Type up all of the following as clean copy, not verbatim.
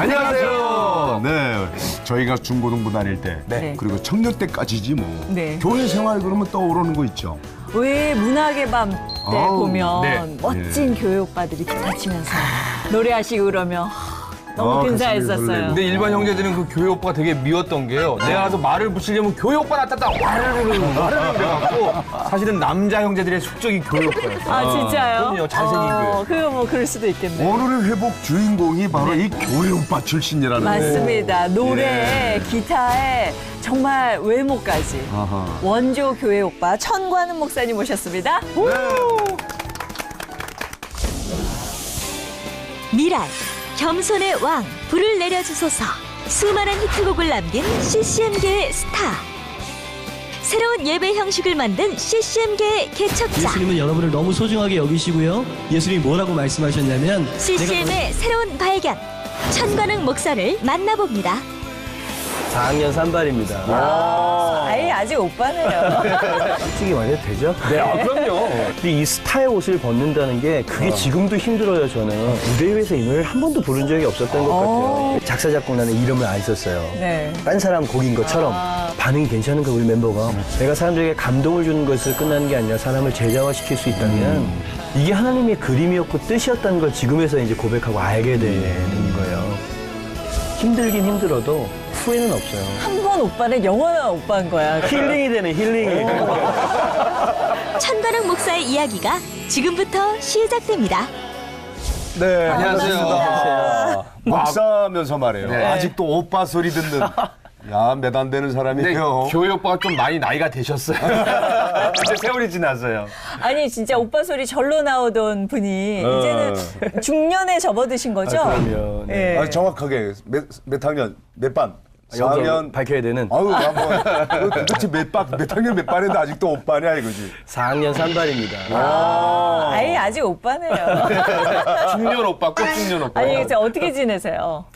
안녕하세요. 네, 저희가 중고등부 다닐 때 네. 그리고 청년 때까지지 뭐 네. 교회 생활 그러면 떠오르는 거 있죠. 왜 문학의 밤 때 아우, 보면 네. 멋진 교회 오빠들이 기타 치면서 노래하시고 그러면 너무 가슴이 근사했었어요. 설레고. 근데 일반 형제들은 그 교회 오빠가 되게 미웠던 게요. 내가 가서 말을 붙이려면 교회 오빠 나타났다 와르르르 그래갖고 사실은 남자 형제들의 숙적이 교회 오빠였어요. 아 진짜요? 그럼요. 잘생긴 교회. 그거 뭐 그럴 수도 있겠네요. 오늘의 회복 주인공이 바로 이 교회 오빠 출신이라는 거. 맞습니다. 노래에 기타에 정말 외모까지. 아하. 원조 교회 오빠 천관은 목사님 모셨습니다. 미랄, 겸손의 왕, 불을 내려주소서. 수많은 히트곡을 남긴 CCM계의 스타. 새로운 예배 형식을 만든 CCM계의 개척자. 예수님은 여러분을 너무 소중하게 여기시고요. 예수님이 뭐라고 말씀하셨냐면 CCM의 새로운 발견. 천관웅 목사를 만나봅니다. 4학년 산발입니다. 아예 아직 오빠네요. 솔직히 말해도 되죠? 네, 그럼요. 근데 이 스타의 옷을 벗는다는 게 그게 지금도 힘들어요, 저는. 무대 위에서 이 노래를 한 번도 부른 적이 없었던 것 같아요. 작사, 작곡 나는 이름을 안 썼어요. 네. 딴 사람 곡인 것처럼 반응이 괜찮은 거 우리 멤버가. 내가 사람들에게 감동을 주는 것을 끝나는 게 아니라 사람을 제자화시킬 수 있다면 이게 하나님의 그림이었고 뜻이었다는 걸 지금에서 이제 고백하고 알게 되는 거예요. 힘들긴 힘들어도 후회는 없어요. 한 번 오빠는 영원한 오빠인 거야. 힐링이 되는 힐링이. 천관웅 목사의 이야기가 지금부터 시작됩니다. 네, 안녕하세요. 목사면서 말해요. 네. 아직도 오빠 소리 듣는 몇 안 되는 근데 사람이에요. 교회 오빠가 좀 많이 나이가 되셨어요. 이제 세월이 지났어요. 아니 진짜 오빠 소리 절로 나오던 분이 이제는 중년에 접어드신 거죠? 그럼요. 네. 예. 아니, 정확하게 몇 학년, 몇 반? 여기서 4학년. 밝혀야 되는 아유, 뭐 도대체 몇 학년 몇 반인데 아직도 오빠냐 이거지. 4학년 산발입니다. 아예 아직 오빠네요. 중년 오빠, 꽃중년 오빠. 아니 이제 어떻게 지내세요?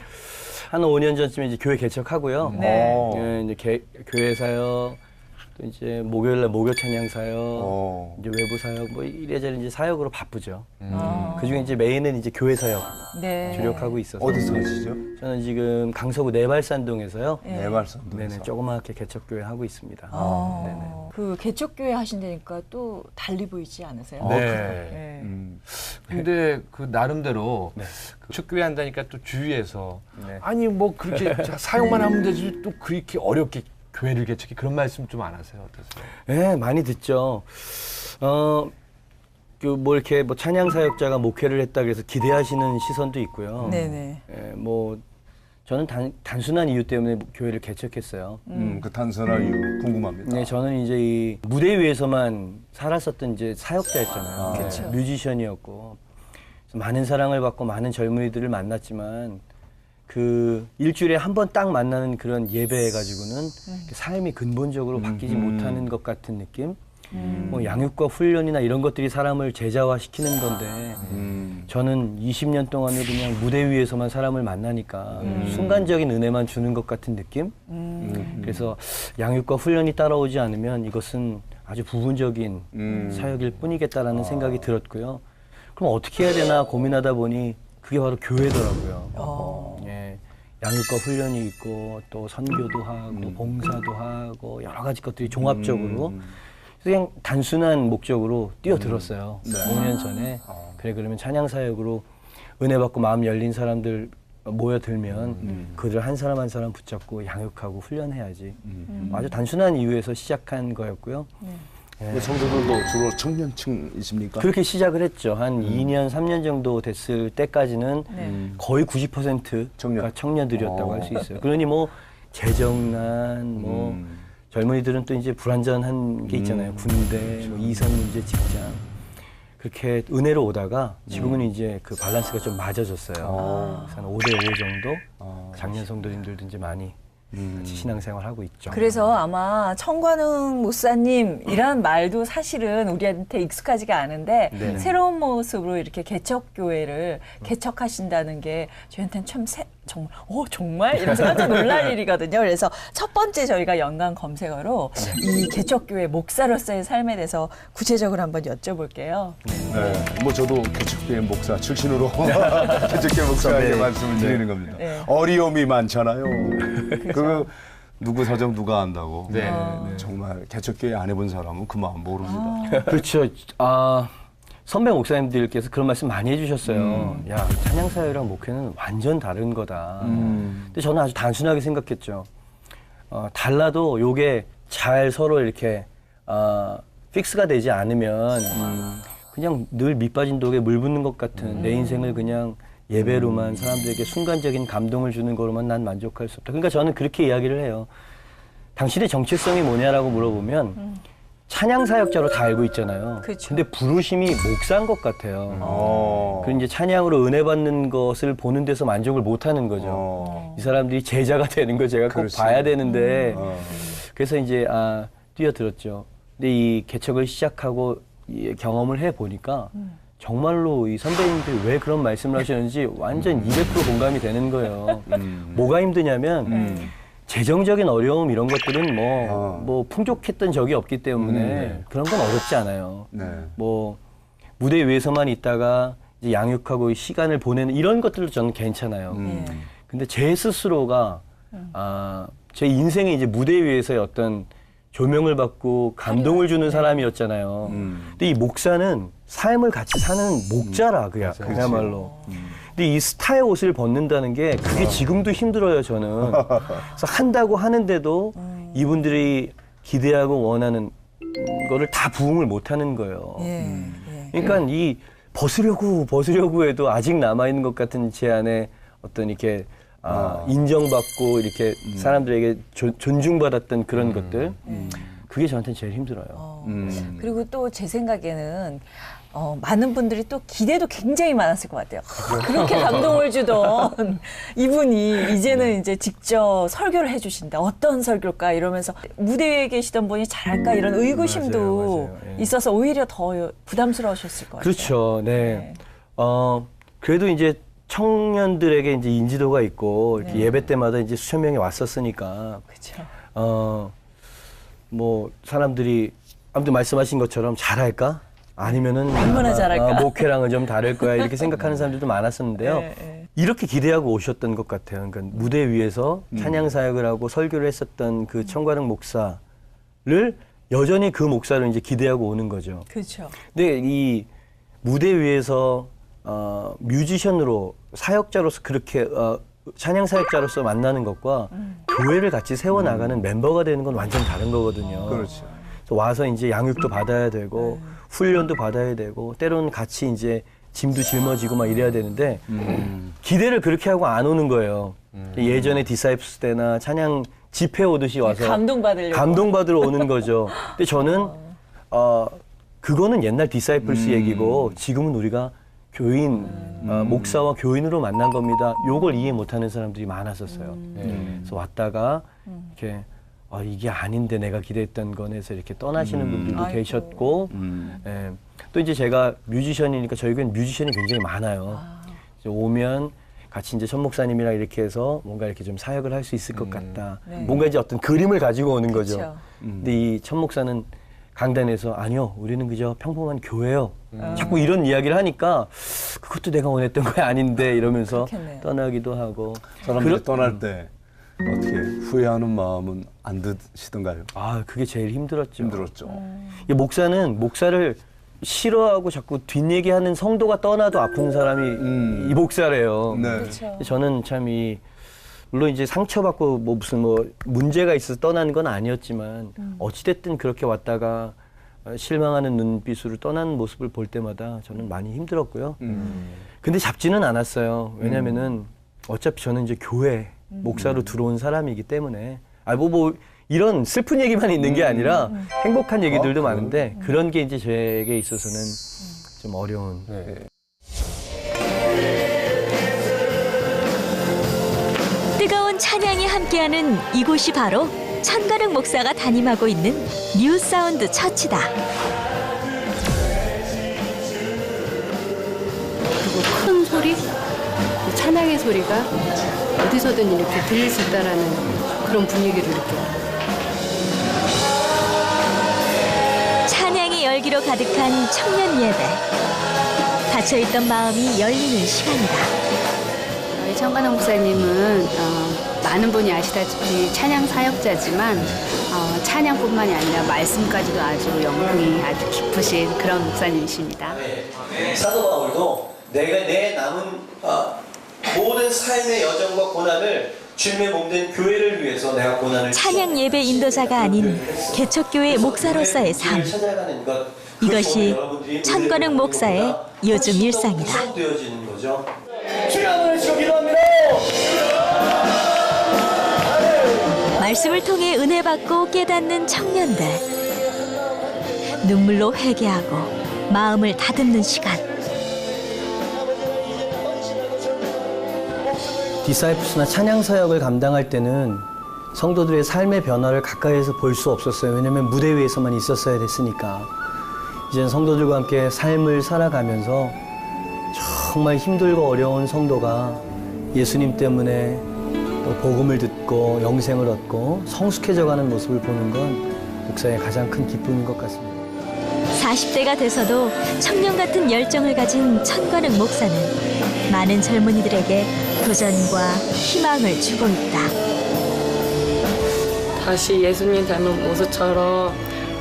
한 5년 전쯤에 이제 교회 개척하고요. 네. 예, 이제 교회 사역, 또 이제 목요일날 목요 찬양 사역, 이제 외부 사역, 뭐 이래저래 이제 사역으로 바쁘죠. 그중에 이제 메인은 이제 교회 사역 네. 주력하고 있어서. 어디서 하시죠? 저는 지금 강서구 내발산동에서요. 네. 내 말씀. 네네, 조그맣게 개척교회 하고 있습니다. 그 개척교회 하신다니까 또 달리 보이지 않으세요? 네. 네. 근데 그 나름대로 그 축교회 한다니까 또 주위에서 아니 뭐 그렇게 사용만 하면 되지 또 그렇게 어렵게 교회를 개척해 그런 말씀 좀 안 하세요? 어떠세요? 네, 많이 듣죠. 뭐 이렇게 뭐 찬양 사역자가 목회를 했다 그래서 기대하시는 시선도 있고요. 네네. 예, 뭐 저는 단순한 이유 때문에 교회를 개척했어요. 그 단순한 이유 궁금합니다. 네, 저는 이제 이 무대 위에서만 살았었던 이제 사역자였잖아요. 그쵸. 뮤지션이었고 그래서 많은 사랑을 받고 많은 젊은이들을 만났지만 그 일주일에 한 번 딱 만나는 그런 예배 가지고는 삶이 근본적으로 바뀌지 못하는 것 같은 느낌. 뭐 양육과 훈련이나 이런 것들이 사람을 제자화시키는 건데 저는 20년 동안을 그냥 무대 위에서만 사람을 만나니까 순간적인 은혜만 주는 것 같은 느낌. 그래서 양육과 훈련이 따라오지 않으면 이것은 아주 부분적인 사역일 뿐이겠다라는 생각이 들었고요. 그럼 어떻게 해야 되나 고민하다 보니 그게 바로 교회더라고요. 예, 양육과 훈련이 있고 또 선교도 하고 봉사도 하고 여러 가지 것들이 종합적으로 그냥 단순한 목적으로 뛰어들었어요. 5년 전에. 그래 그러면 찬양 사역으로 은혜 받고 마음 열린 사람들 모여들면 그들 한 사람 한 사람 붙잡고 양육하고 훈련해야지. 아주 단순한 이유에서 시작한 거였고요. 그 성도들도 주로 청년층이십니까? 그렇게 시작을 했죠. 한 2년, 3년 정도 됐을 때까지는 거의 90%가 청년들이었다고 할 수 있어요. 그러니 뭐 재정난, 뭐 젊은이들은 또 이제 불완전한 게 있잖아요. 군대, 뭐 이성 문제, 직장. 그렇게 은혜로 오다가 지금은 이제 그 밸런스가 좀 맞아졌어요. 그래서 한 5대5 정도 작년 성도님들도 이제 많이 같이 신앙생활 하고 있죠. 그래서 아마 천관웅 목사님이라는 말도 사실은 우리한테 익숙하지가 않은데 새로운 모습으로 이렇게 개척교회를 개척하신다는 게 저희한테는 참 정말 이러면서 깜짝 놀랄 일이거든요. 그래서 첫 번째 저희가 연관 검색어로 이 개척교회 목사로서의 삶에 대해서 구체적으로 한번 여쭤볼게요. 네. 뭐 저도 개척교회 목사 출신으로 개척교회 목사에게 말씀을 드리는 겁니다. 네. 어려움이 많잖아요. 그 누구 사정 누가 안다고. 네. 정말 개척교회 안 해본 사람은 그 마음 모릅니다. 그렇죠. 선배 목사님들께서 그런 말씀 많이 해주셨어요. 야, 찬양사역이랑 목회는 완전 다른 거다. 근데 저는 아주 단순하게 생각했죠. 달라도 요게 잘 서로 이렇게 픽스가 되지 않으면 그냥 늘 밑빠진 독에 물 붓는 것 같은 내 인생을 그냥 예배로만 사람들에게 순간적인 감동을 주는 거로만 난 만족할 수 없다. 그러니까 저는 그렇게 이야기를 해요. 당신의 정체성이 뭐냐라고 물어보면 찬양 사역자로 다 알고 있잖아요. 그쵸. 근데 부르심이 목사인 것 같아요. 그리고 이제 찬양으로 은혜 받는 것을 보는 데서 만족을 못 하는 거죠. 이 사람들이 제자가 되는 거 제가 꼭 그렇지. 봐야 되는데 그래서 이제 뛰어들었죠. 근데 이 개척을 시작하고 이 경험을 해 보니까 정말로 이 선배님들이 왜 그런 말씀을 하시는지 완전 200% 공감이 되는 거예요. 뭐가 힘드냐면 재정적인 어려움 이런 것들은 뭐 풍족했던 적이 없기 때문에 그런 건 어렵지 않아요. 네. 뭐 무대 위에서만 있다가 이제 양육하고 시간을 보내는 이런 것들도 저는 괜찮아요. 근데 제 스스로가 제 인생이 이제 무대 위에서의 어떤 조명을 받고 감동을 주는 사람이었잖아요. 근데 이 목사는 삶을 같이 사는 목자라 그야말로. 근데 이 스타의 옷을 벗는다는 게 그게 지금도 힘들어요, 저는. 그래서 한다고 하는데도 이분들이 기대하고 원하는 거를 다 부응을 못 하는 거예요. 그러니까 이 벗으려고 해도 아직 남아있는 것 같은 제 안에 어떤 이렇게 인정받고 이렇게 사람들에게 존중받았던 그런 것들. 그게 저한테는 제일 힘들어요. 그리고 또 제 생각에는 많은 분들이 또 기대도 굉장히 많았을 것 같아요. 그렇게 감동을 주던 이분이 이제는 이제 직접 설교를 해주신다. 어떤 설교일까 이러면서 무대 위에 계시던 분이 잘할까 이런 의구심도 맞아요. 예. 있어서 오히려 더 부담스러우셨을 것 같아요. 그렇죠. 네. 그래도 이제 청년들에게 이제 인지도가 있고 이렇게 예배 때마다 이제 수천 명이 왔었으니까 그렇죠. 뭐 사람들이 아무튼 말씀하신 것처럼 잘할까? 아니면은 얼마나 잘할까? 목회랑은 좀 다를 거야 이렇게 생각하는 사람들도 많았었는데요. 네. 이렇게 기대하고 오셨던 것 같아요. 그러니까 무대 위에서 찬양 사역을 하고 설교를 했었던 그 청관흥 목사를 여전히 그 목사를 이제 기대하고 오는 거죠. 그렇죠. 근데 이 무대 위에서 뮤지션으로 사역자로서 그렇게 찬양 사역자로서 만나는 것과 교회를 같이 세워 나가는 멤버가 되는 건 완전 다른 거거든요. 그렇죠. 그래서 와서 이제 양육도 받아야 되고 훈련도 받아야 되고 때로는 같이 이제 짐도 짊어지고 막 이래야 되는데 기대를 그렇게 하고 안 오는 거예요. 예전에 디사이플스 때나 찬양 집회 오듯이 와서 감동받으러 오는 거죠. 근데 저는 그거는 옛날 디사이플스 얘기고 지금은 우리가 교인, 목사와 교인으로 만난 겁니다. 요걸 이해 못하는 사람들이 많았었어요. 그래서 왔다가 이렇게 이게 아닌데 내가 기대했던 건 해서 이렇게 떠나시는 분들도 아이고. 계셨고 또 이제 제가 뮤지션이니까 저희 교회는 뮤지션이 굉장히 많아요. 이제 오면 같이 이제 천 목사님이랑 이렇게 해서 뭔가 이렇게 좀 사역을 할 수 있을 것 같다. 네. 뭔가 이제 어떤 그림을 가지고 오는 거죠. 그쵸. 근데 이 천 목사는 강단에서 아니요, 우리는 그저 평범한 교회요. 자꾸 이런 이야기를 하니까 그것도 내가 원했던 거 아닌데 이러면서 그렇겠네요. 떠나기도 하고. 사람들이 떠날 때 어떻게 후회하는 마음은 안 드시던가요? 그게 제일 힘들었죠. 힘들었죠. 이 목사를 싫어하고 자꾸 뒷얘기하는 성도가 떠나도 아픈 사람이 이 목사래요. 네. 그렇죠. 저는 참 물론 이제 상처받고 무슨 문제가 있어서 떠나는 건 아니었지만 어찌됐든 그렇게 왔다가 실망하는 눈빛으로 떠나는 모습을 볼 때마다 저는 많이 힘들었고요. 근데 잡지는 않았어요. 왜냐면은 어차피 저는 이제 교회 목사로 들어온 사람이기 때문에 이런 슬픈 얘기만 있는 게 아니라 행복한 얘기들도 많은데 그런 게 이제 제게 있어서는 좀 어려운. 네. 뜨거운 찬양이 함께하는 이곳이 바로 천관흥 목사가 담임하고 있는 뉴사운드 처치다. 그리고 큰 소리, 찬양 찬양의 소리가 어디서든 이렇게 들릴 수 있다라는 그런 분위기를 느껴요. 찬양의 열기로 가득한 청년 예배. 닫혀있던 마음이 열리는 시간이다. 저희 천관영 목사님은 많은 분이 아시다시피 찬양 사역자지만 찬양뿐만이 아니라 말씀까지도 아주 영향이 아주 깊으신 그런 목사님이십니다. 사도 바울도 내가 내 남은 모든 삶의 여정과 고난을 주님의 몸된 교회를 위해서 내가 고난을 찬양 예배 인도자가 아닌 개척교회 목사로서의 삶. 찾아가는 것, 이것이 천관영 목사의 요즘 일상이다. 구성되어지는 거죠. 말씀을 통해 은혜 받고 깨닫는 청년들. 눈물로 회개하고 마음을 다듬는 시간. 디사이플스나 찬양 사역을 감당할 때는 성도들의 삶의 변화를 가까이에서 볼 수 없었어요. 왜냐하면 무대 위에서만 있었어야 됐으니까. 이제는 성도들과 함께 삶을 살아가면서 정말 힘들고 어려운 성도가 예수님 때문에 또 복음을 듣고 영생을 얻고 성숙해져가는 모습을 보는 건 목사의 가장 큰 기쁨인 것 같습니다. 40대가 돼서도 청년 같은 열정을 가진 천관영 목사는 많은 젊은이들에게 도전과 희망을 주고 있다. 다시 예수님 닮은 모습처럼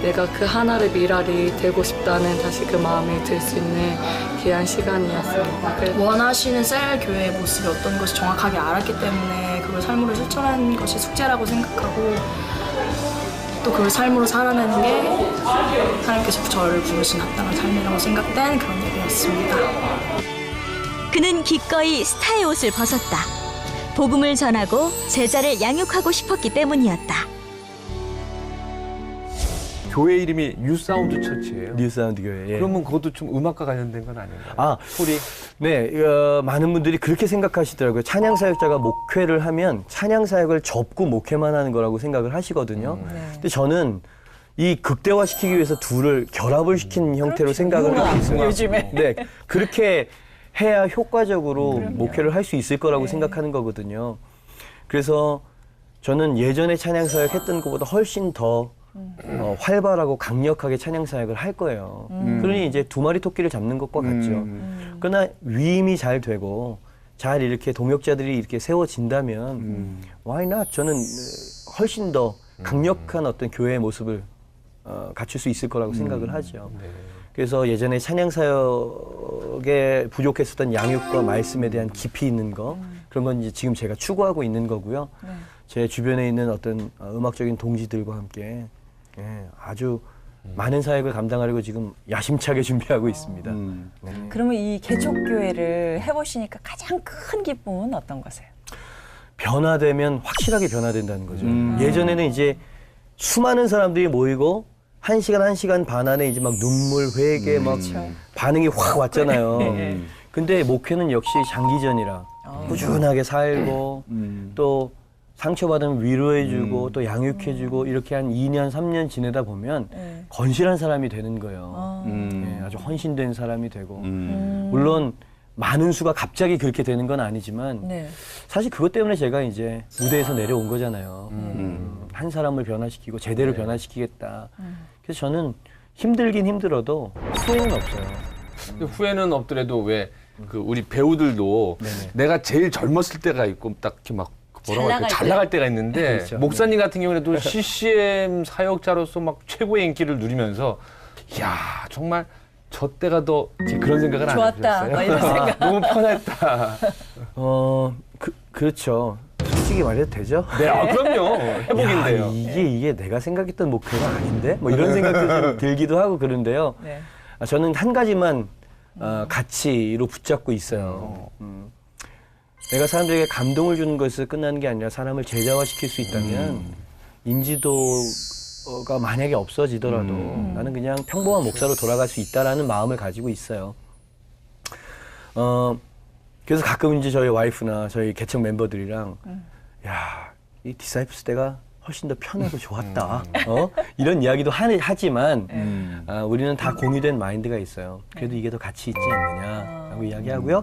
내가 그 하나의 미랄이 되고 싶다는 다시 그 마음이 들 수 있는 귀한 시간이었습니다. 원하시는 셀 교회의 모습이 어떤 것이 정확하게 알았기 때문에 그걸 삶으로 실천하는 것이 숙제라고 생각하고 또 그걸 삶으로 살아내는 게 하나님께서 저를 부르신 합당한 삶이라고 생각된 그런 예배였습니다. 그는 기꺼이 스타의 옷을 벗었다. 복음을 전하고 제자를 양육하고 싶었기 때문이었다. 교회 이름이 뉴사운드 처치예요. 뉴사운드 교회. 예. 그러면 그것도 좀 음악과 관련된 건 아닌가요? 아, 소리. 네, 많은 분들이 그렇게 생각하시더라고요. 찬양 사역자가 목회를 하면 찬양 사역을 접고 목회만 하는 거라고 생각을 하시거든요. 근데 저는 이 극대화시키기 위해서 둘을 결합을 시키는 형태로 생각을 하고 있어요. 요즘에. 네, 그렇게 해야 효과적으로 목회를 할 수 있을 거라고 생각하는 거거든요. 그래서 저는 예전에 찬양 사역 했던 것보다 훨씬 더 활발하고 강력하게 찬양 사역을 할 거예요. 그러니 이제 두 마리 토끼를 잡는 것과 같죠. 그러나 위임이 잘 되고 잘 이렇게 동역자들이 이렇게 세워진다면 why not? 저는 훨씬 더 강력한 어떤 교회의 모습을 갖출 수 있을 거라고 생각을 하죠. 네. 그래서 예전에 찬양 사역에 부족했었던 양육과 말씀에 대한 깊이 있는 거 그런 건 이제 지금 제가 추구하고 있는 거고요. 제 주변에 있는 어떤 음악적인 동지들과 함께 아주 많은 사역을 감당하려고 지금 야심차게 준비하고 있습니다. 네. 그러면 이 개척교회를 해보시니까 가장 큰 기쁨은 어떤 거세요? 변화되면 확실하게 변화된다는 거죠. 예전에는 이제 수많은 사람들이 모이고 1시간 반 안에 이제 막 눈물, 회개, 막 반응이 확 왔잖아요. 근데 목회는 역시 장기전이라 꾸준하게 살고 또 상처받으면 위로해주고 또 양육해주고 이렇게 한 2년, 3년 지내다 보면 건실한 사람이 되는 거예요. 네, 아주 헌신된 사람이 되고 물론 많은 수가 갑자기 그렇게 되는 건 아니지만 사실 그것 때문에 제가 이제 무대에서 내려온 거잖아요. 한 사람을 변화시키고 제대로 변화시키겠다. 그래서 저는 힘들긴 힘들어도 후회는 없어요. 근데 후회는 없더라도 왜 그 우리 배우들도 네네. 내가 제일 젊었을 때가 있고 딱 이렇게 막 뭐라고 할까 잘 나갈 때가 있는데 그렇죠. 목사님 같은 경우에도 CCM 사역자로서 막 최고의 인기를 누리면서 이야 정말 저 때가 더 그런 생각을 안 좋았다, 해보셨어요? 막 이런 생각. 너무 편했다. 그렇죠. 솔직히 말해도 되죠? 네, 그럼요. 회복인데요. 야, 이게 내가 생각했던 목표가 아닌데? 뭐 이런 생각도 좀 들기도 하고 그런데요. 네. 저는 한 가지만 가치로 붙잡고 있어요. 내가 사람들에게 감동을 주는 것에서 끝나는 게 아니라 사람을 제자화시킬 수 있다면 인지도가 만약에 없어지더라도 나는 그냥 평범한 목사로 돌아갈 수 있다라는 마음을 가지고 있어요. 그래서 가끔 이제 저희 와이프나 저희 개척 멤버들이랑 야, 이 디사이플스 때가 훨씬 더 편하고 좋았다. 이런 이야기도 하지만 우리는 다 공유된 마인드가 있어요. 그래도 이게 더 가치 있지 않느냐라고 이야기하고요.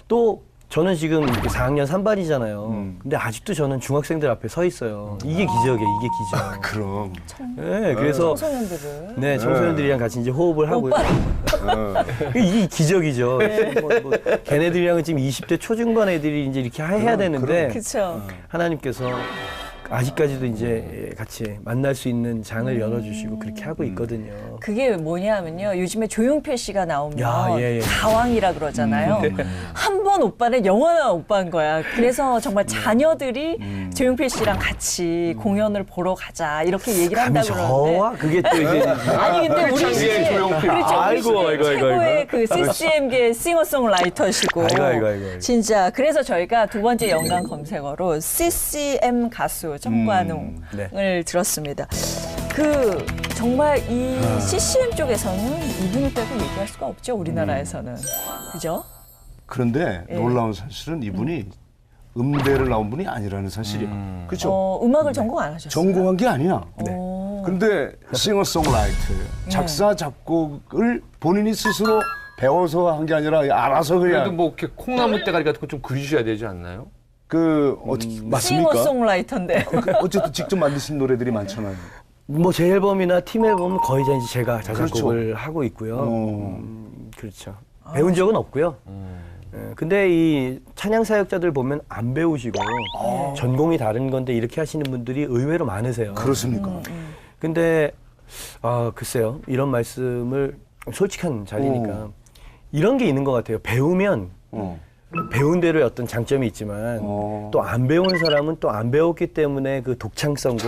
또 저는 지금 4학년 3반이잖아요. 근데 아직도 저는 중학생들 앞에 서 있어요. 이게 기적이에요, 이게 기적. 그럼. 네, 그래서 청소년들을. 네, 청소년들이랑 같이 이제 호흡을 하고요. 이게 기적이죠. 뭐 걔네들이랑은 지금 20대 초중반 애들이 이제 이렇게 해야 되는데 그렇죠. 하나님께서 아직까지도 이제 같이 만날 수 있는 장을 열어주시고 그렇게 하고 있거든요. 그게 뭐냐면요. 요즘에 조용필 씨가 나오면 야, 예. 가왕이라 그러잖아요. 한 번 오빠는 영원한 오빠인 거야. 그래서 정말 자녀들이 조용필 씨랑 같이 공연을 보러 가자 이렇게 얘기를 감히 한다고 그러는데. 저와 그게 또 이제 아니 근데 우리 시대 그렇죠. 아이고, 우리 아이고, 시대 아이고, 최고의 아이고. 그 CCM계 싱어송라이터시고 아이고. 진짜 그래서 저희가 두 번째 연관 검색어로 CCM 가수 정관웅을 네. 들었습니다. 그 정말 이 CCM 쪽에서는 이분을 빼고 얘기할 수가 없죠. 우리나라에서는. 그죠? 그런데 예. 놀라운 사실은 이분이 음대를 나온 분이 아니라는 사실이에요. 그렇죠? 음악을 전공 안 하셨어요? 전공한 게 아니야. 네. 근데 싱어송라이터, 작사 작곡을 본인이 스스로 배워서 한 게 아니라 알아서 그래도 그냥 뭐 이렇게 콩나무 대가리 같은 거 좀 그리셔야 되지 않나요? 맞습니까? 싱어송라이터인데. 어쨌든 직접 만드신 노래들이 많잖아요. 뭐 제 앨범이나 팀 앨범은 거의 다 이제 제가 자작곡을 그렇죠. 하고 있고요. 그렇죠. 배운 적은 없고요. 근데 이 찬양 사역자들 보면 안 배우시고 전공이 다른 건데 이렇게 하시는 분들이 의외로 많으세요. 그렇습니까? 근데 글쎄요. 이런 말씀을 솔직한 자리니까 이런 게 있는 것 같아요. 배우면 배운 대로의 어떤 장점이 있지만 또 안 배운 사람은 또 안 배웠기 때문에 그 독창성과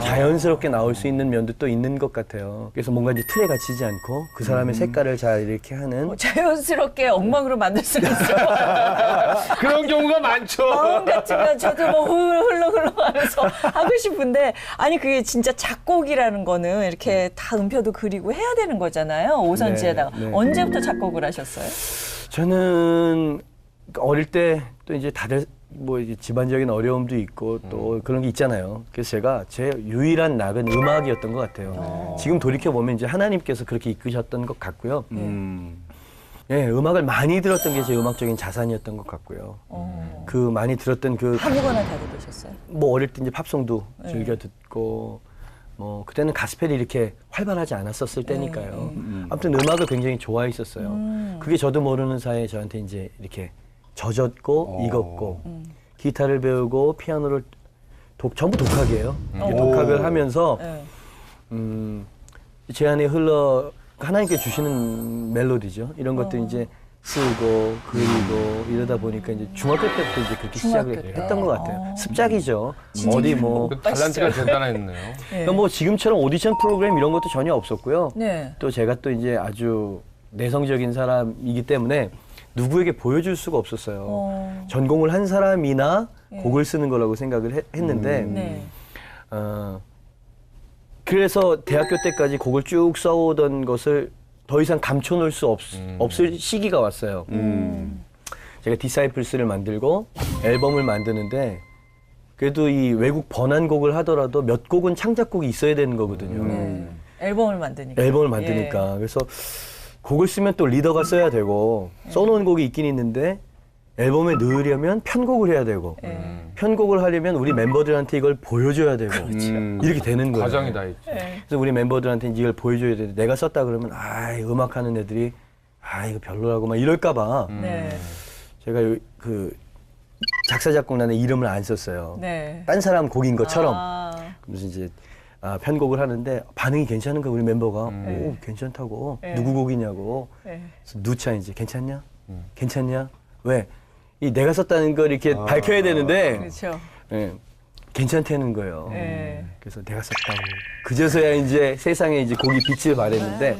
자연스럽게 나올 수 있는 면도 또 있는 것 같아요. 그래서 뭔가 이제 틀에 갇히지 않고 그 사람의 색깔을 잘 이렇게 하는 자연스럽게 엉망으로 만들 수는 있어. 그런 경우가 많죠. 마음 같으면 저도 뭐 흘러가면서 하고 싶은데 아니 그게 진짜 작곡이라는 거는 이렇게 다 음표도 그리고 해야 되는 거잖아요. 오선지에다가. 네. 언제부터 작곡을 하셨어요? 저는 어릴 때 또 이제 다들 뭐 이제 집안적인 어려움도 있고 또 그런 게 있잖아요. 그래서 제가 제 유일한 낙은 음악이었던 것 같아요. 지금 돌이켜 보면 이제 하나님께서 그렇게 이끄셨던 것 같고요. 예, 음악을 많이 들었던 게 제 음악적인 자산이었던 것 같고요. 그 많이 들었던 그 아무거나 다 들으셨어요? 뭐 어릴 때 이제 팝송도 즐겨 듣고 뭐 그때는 가스펠이 이렇게 활발하지 않았었을 때니까요. 아무튼 음악을 굉장히 좋아했었어요. 그게 저도 모르는 사이에 저한테 이제 이렇게 젖었고 익었고 기타를 배우고 피아노를 전부 독학이에요. 이렇게 독학을 하면서 제 안에 하나님께 주시는 멜로디죠. 이런 것들 이제 쓰고 그리고 이러다 보니까 이제 중학교 때부터 이제 그렇게 시작을 했던 것 같아요. 습작이죠. 어디 뭐 탤런트가 대단했네요. 그러니까 뭐 지금처럼 오디션 프로그램 이런 것도 전혀 없었고요. 네. 또 제가 또 이제 아주 내성적인 사람이기 때문에 누구에게 보여줄 수가 없었어요. 전공을 한 사람이나 곡을 쓰는 거라고 생각을 했는데 네. 그래서 대학교 때까지 곡을 쭉 써오던 것을 더 이상 감춰놓을 수 없을 시기가 왔어요. 제가 디사이플스를 만들고 앨범을 만드는데 그래도 이 외국 번안곡을 하더라도 몇 곡은 창작곡이 있어야 되는 거거든요. 앨범을 만드니까. 앨범을 만드니까. 그래서 곡을 쓰면 또 리더가 써야 되고 써놓은 곡이 있긴 있는데 앨범에 넣으려면 편곡을 해야 되고 편곡을 하려면 우리 멤버들한테 이걸 보여줘야 되고 이렇게 되는 거예요. 과정이 다 있죠. 그래서 우리 멤버들한테 이걸 보여줘야 되는데 내가 썼다 그러면 음악하는 애들이 이거 별로라고 막 이럴까 봐 네. 제가 그 작사 작곡란에 이름을 안 썼어요. 네. 딴 사람 곡인 것처럼. 그래서 이제 편곡을 하는데 반응이 괜찮은 거야 우리 멤버가. 오 괜찮다고. 누구 곡이냐고. 그래서 누차 이제 괜찮냐? 괜찮냐? 왜? 이 내가 썼다는 걸 이렇게 밝혀야 되는데 그렇죠. 괜찮다는 거예요. 그래서 내가 썼다고. 그제서야 이제 세상에 이제 곡이 빛을 발했는데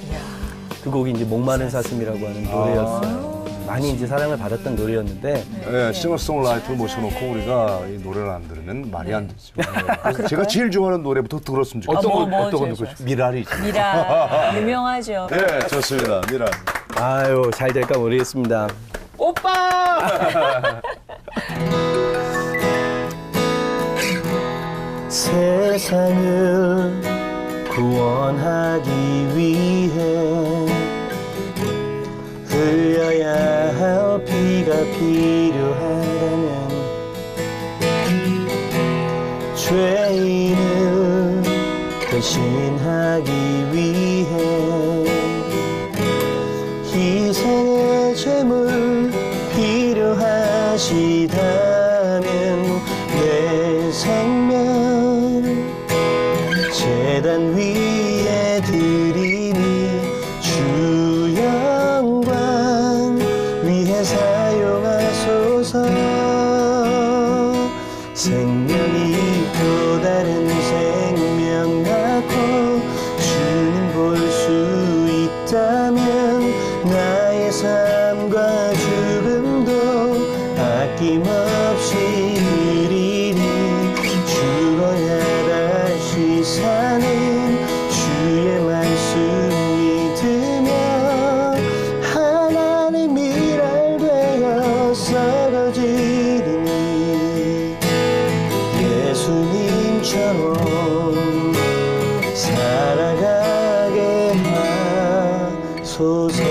그 곡이 이제 목마른 사슴이라고 하는 노래였어요. 많이 이제 사랑을 받았던 노래였는데 네, 싱어송라이터를 모셔놓고 우리가 이 노래를 안 들으면 말이 안 되죠. 그래서 제가 제일 좋아하는 노래부터 들었으면 좋겠어요. 어떤 거 듣고 싶어요? 미라리. 미라 유명하죠. 네, 좋습니다. 미라. 아유 잘 될까 모르겠습니다. 오빠! 세상을 구원하기 위해 흘려야 할 피가 필요하다. 주시다면 내 생명 제단 위에 드리니 주 영광 위해 사용하소서. 생명이 또 다른 생명 낳고 주님 볼 수 있다면 나의 삶과 죽음도 아낌없이 드리리. 죽어야 다시 사는 주의 말씀 믿으며 하나님 일할 되어 썩어지리니 예수님처럼 살아가게 하소서.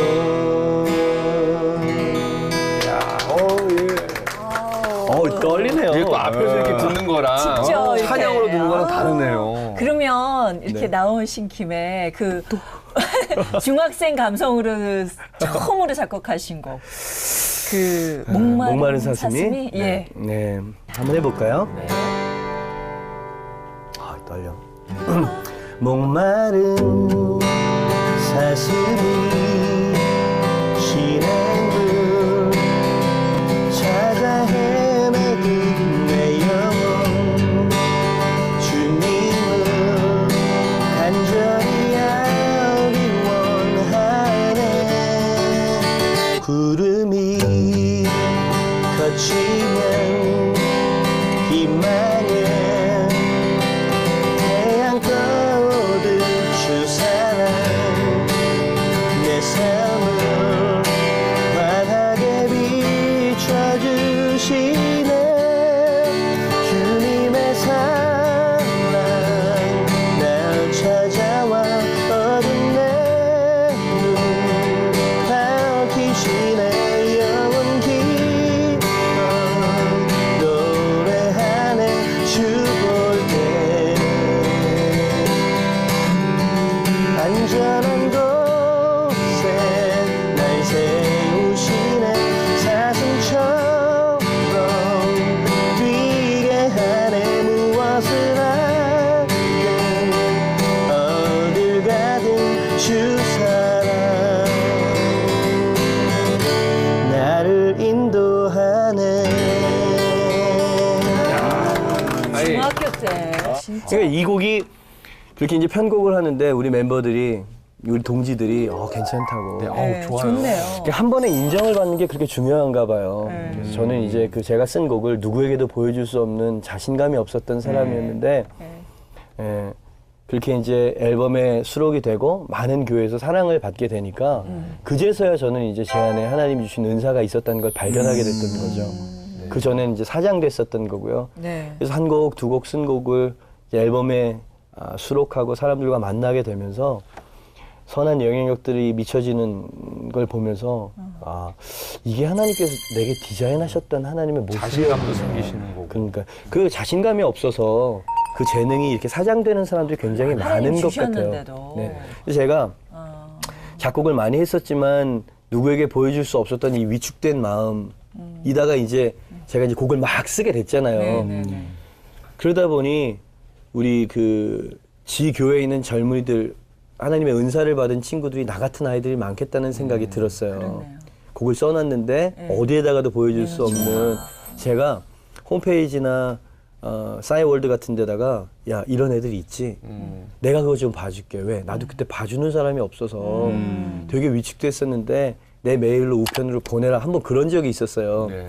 떨리네요. 이게 또 앞에서 이렇게 듣는 거랑 직접 이렇게. 찬양으로 듣는 거랑 다르네요. 그러면 이렇게 나오신 김에 그 중학생 감성으로 처음으로 작곡하신 곡. 그 목마른 사슴이 예. 네, 한번 해볼까요? 아, 떨려. 목마른 사슴이 시냇물 찾아 헤매는 내 영혼 주님을 간절히 알기 원하네. 구름이 거치면 희망에 태양 떠오를 주 사랑 내 삶을 환하게 비춰주시네. 주님의 사랑 날 찾아와 어둠 내 눈 밝히시네. 노래하네 주 볼 때 안전한 곳에 날 세우시네. 사슴처럼 뛰게 하네. 무엇을 하든 어딜 가든 주 사랑 나를 인도하네. 중학교 때 진짜. 그러니까 이 곡이 그렇게 이제 편곡을 하는데 우리 멤버들이 우리 동지들이 괜찮다고. 네, 좋네요. 한 번에 인정을 받는 게 그렇게 중요한가 봐요. 그래서 저는 이제 그 제가 쓴 곡을 누구에게도 보여줄 수 없는 자신감이 없었던 사람이었는데 예, 그렇게 이제 앨범에 수록이 되고 많은 교회에서 사랑을 받게 되니까 그제서야 저는 이제 제 안에 하나님 주신 은사가 있었다는 걸 발견하게 됐던 거죠. 그 전에는 이제 사장됐었던 거고요. 네. 그래서 한 곡, 두 곡 쓴 곡을 이제 앨범에 수록하고 사람들과 만나게 되면서 선한 영향력들이 미쳐지는 걸 보면서 아, 이게 하나님께서 내게 디자인하셨던 하나님의 모습이었구나. 자신감도 생기시는 거고. 그러니까 그 자신감이 없어서 그 재능이 이렇게 사장되는 사람들이 굉장히 많은 것 같아요. 주셨는데도. 네. 그래서 제가 작곡을 많이 했었지만 누구에게 보여줄 수 없었던 이 위축된 마음 이다가 이제 제가 이제 곡을 막 쓰게 됐잖아요. 그러다 보니 우리 그 지교회에 있는 젊은이들 하나님의 은사를 받은 친구들이 나 같은 아이들이 많겠다는 생각이 들었어요. 그렇네요. 곡을 써놨는데 어디에다가도 보여줄 수 없는 제가 홈페이지나 싸이월드 같은 데다가 야 이런 애들이 있지 내가 그거 좀 봐줄게. 왜? 나도 그때 봐주는 사람이 없어서 되게 위축됐었는데 내 메일로 우편으로 보내라 한번 그런 적이 있었어요. 네.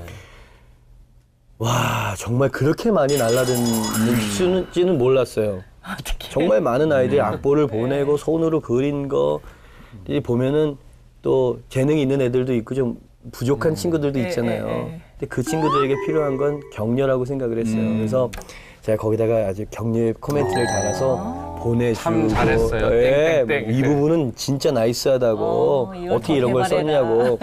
와 정말 그렇게 많이 날라드는지는 몰랐어요. 정말 많은 아이들이 악보를 보내고 손으로 그린 거 보면은 또 재능이 있는 애들도 있고 좀 부족한 친구들도 있잖아요. 근데 그 친구들에게 필요한 건 격려라고 생각을 했어요. 그래서 제가 거기다가 아주 격려의 코멘트를 달아서 보내주고 참 잘했어요. 예, 땡땡땡. 이 부분은 진짜 나이스하다고 어떻게 이런 걸 썼냐고.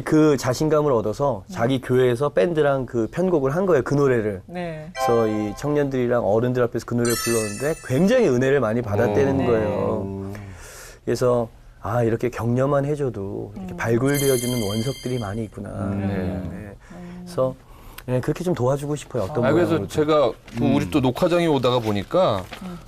그 자신감을 얻어서 자기 교회에서 밴드랑 그 편곡을 한 거예요. 그 노래를. 네. 그래서 이 청년들이랑 어른들 앞에서 그 노래를 불렀는데 굉장히 은혜를 많이 받았다는 거예요. 그래서 아 이렇게 격려만 해줘도 이렇게 발굴되어지는 원석들이 많이 있구나. 네. 그래서 예, 그렇게 좀 도와주고 싶어요. 어떤 그래서 모양으로든. 제가 그 우리 또 녹화장에 오다가 보니까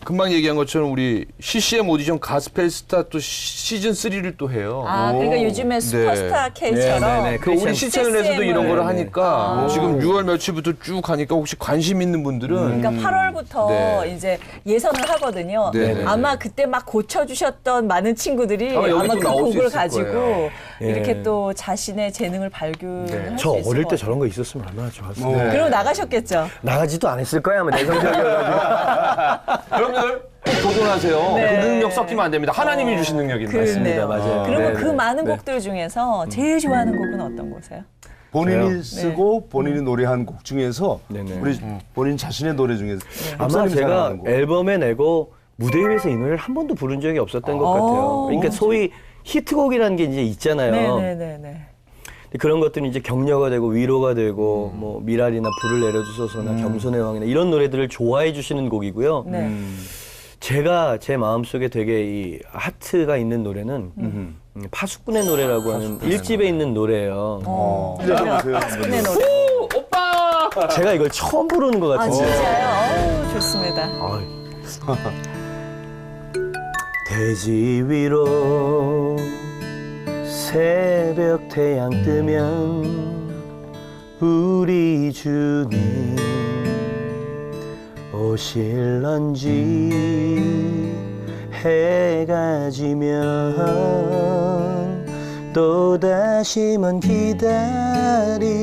금방 얘기한 것처럼 우리 CCM 오디션 가스펠스타 또 시즌 3를 또 해요. 아, 그러니까 요즘에 슈퍼스타 K처럼 네. 그 우리 시청에서도 이런 거를 하니까 아. 지금 6월 며칠부터 쭉 가니까 혹시 관심 있는 분들은 그러니까 8월부터 네. 이제 예선을 하거든요. 네. 아마 그때 막 고쳐주셨던 많은 친구들이 아마 여기 아마 또 그 나올 수 곡을 있을 가지고 거예요. 이렇게 예. 또 자신의 재능을 발견할 저 수 있을 어릴 것 때 같아요. 저런 거 있었으면 얼마나 좋았어요. 네. 그리고 나가셨겠죠. 나가지도 않았을 거야 아마 내성적이어가지고. 여러분들 꼭 도전하세요. 네. 그 능력 섞이면 안 됩니다. 하나님이 주신 능력입니다. 그렇네요. 맞아요. 그러면 네, 그 네. 많은 네. 곡들 중에서 제일 좋아하는 곡은 어떤 거세요? 본인이 쓰고 본인이 노래한 곡 중에서 네네. 우리 본인 자신의 노래 중에서 아마 목사님이 제가 사랑하는 곡. 앨범에 내고 무대 위에서 이 노래를 한 번도 부른 적이 없었던 것 같아요. 그러니까 소위 히트곡이라는 게 이제 있잖아요. 네네네. 근데 그런 것들이 이제 격려가 되고 위로가 되고 뭐 미랄이나 불을 내려주소서나 겸손의 왕이나 이런 노래들을 좋아해 주시는 곡이고요. 네. 제가 제 마음속에 되게 이 하트가 있는 노래는 파수꾼의 노래라고 하는 1집에 있는 노래예요. 들려주세요. 파수꾼의 노래. 오빠! 제가 이걸 처음 부르는 것 아, 같은데. 진짜요? 어우, 좋습니다. 대지 위로 새벽 태양 뜨면 우리 주님 오실런지 해가 지면 또다시 먼 기다림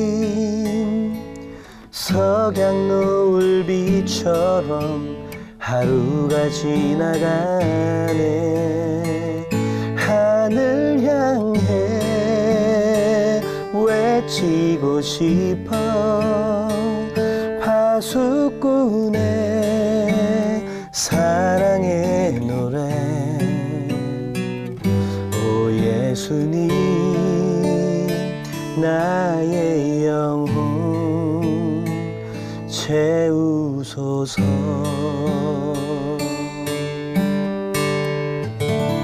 석양 노을비처럼 하루가 지나가네 하늘 향해 외치고 싶어 파수꾼의 사랑의 노래 오 예수님 나의 영혼 채우소서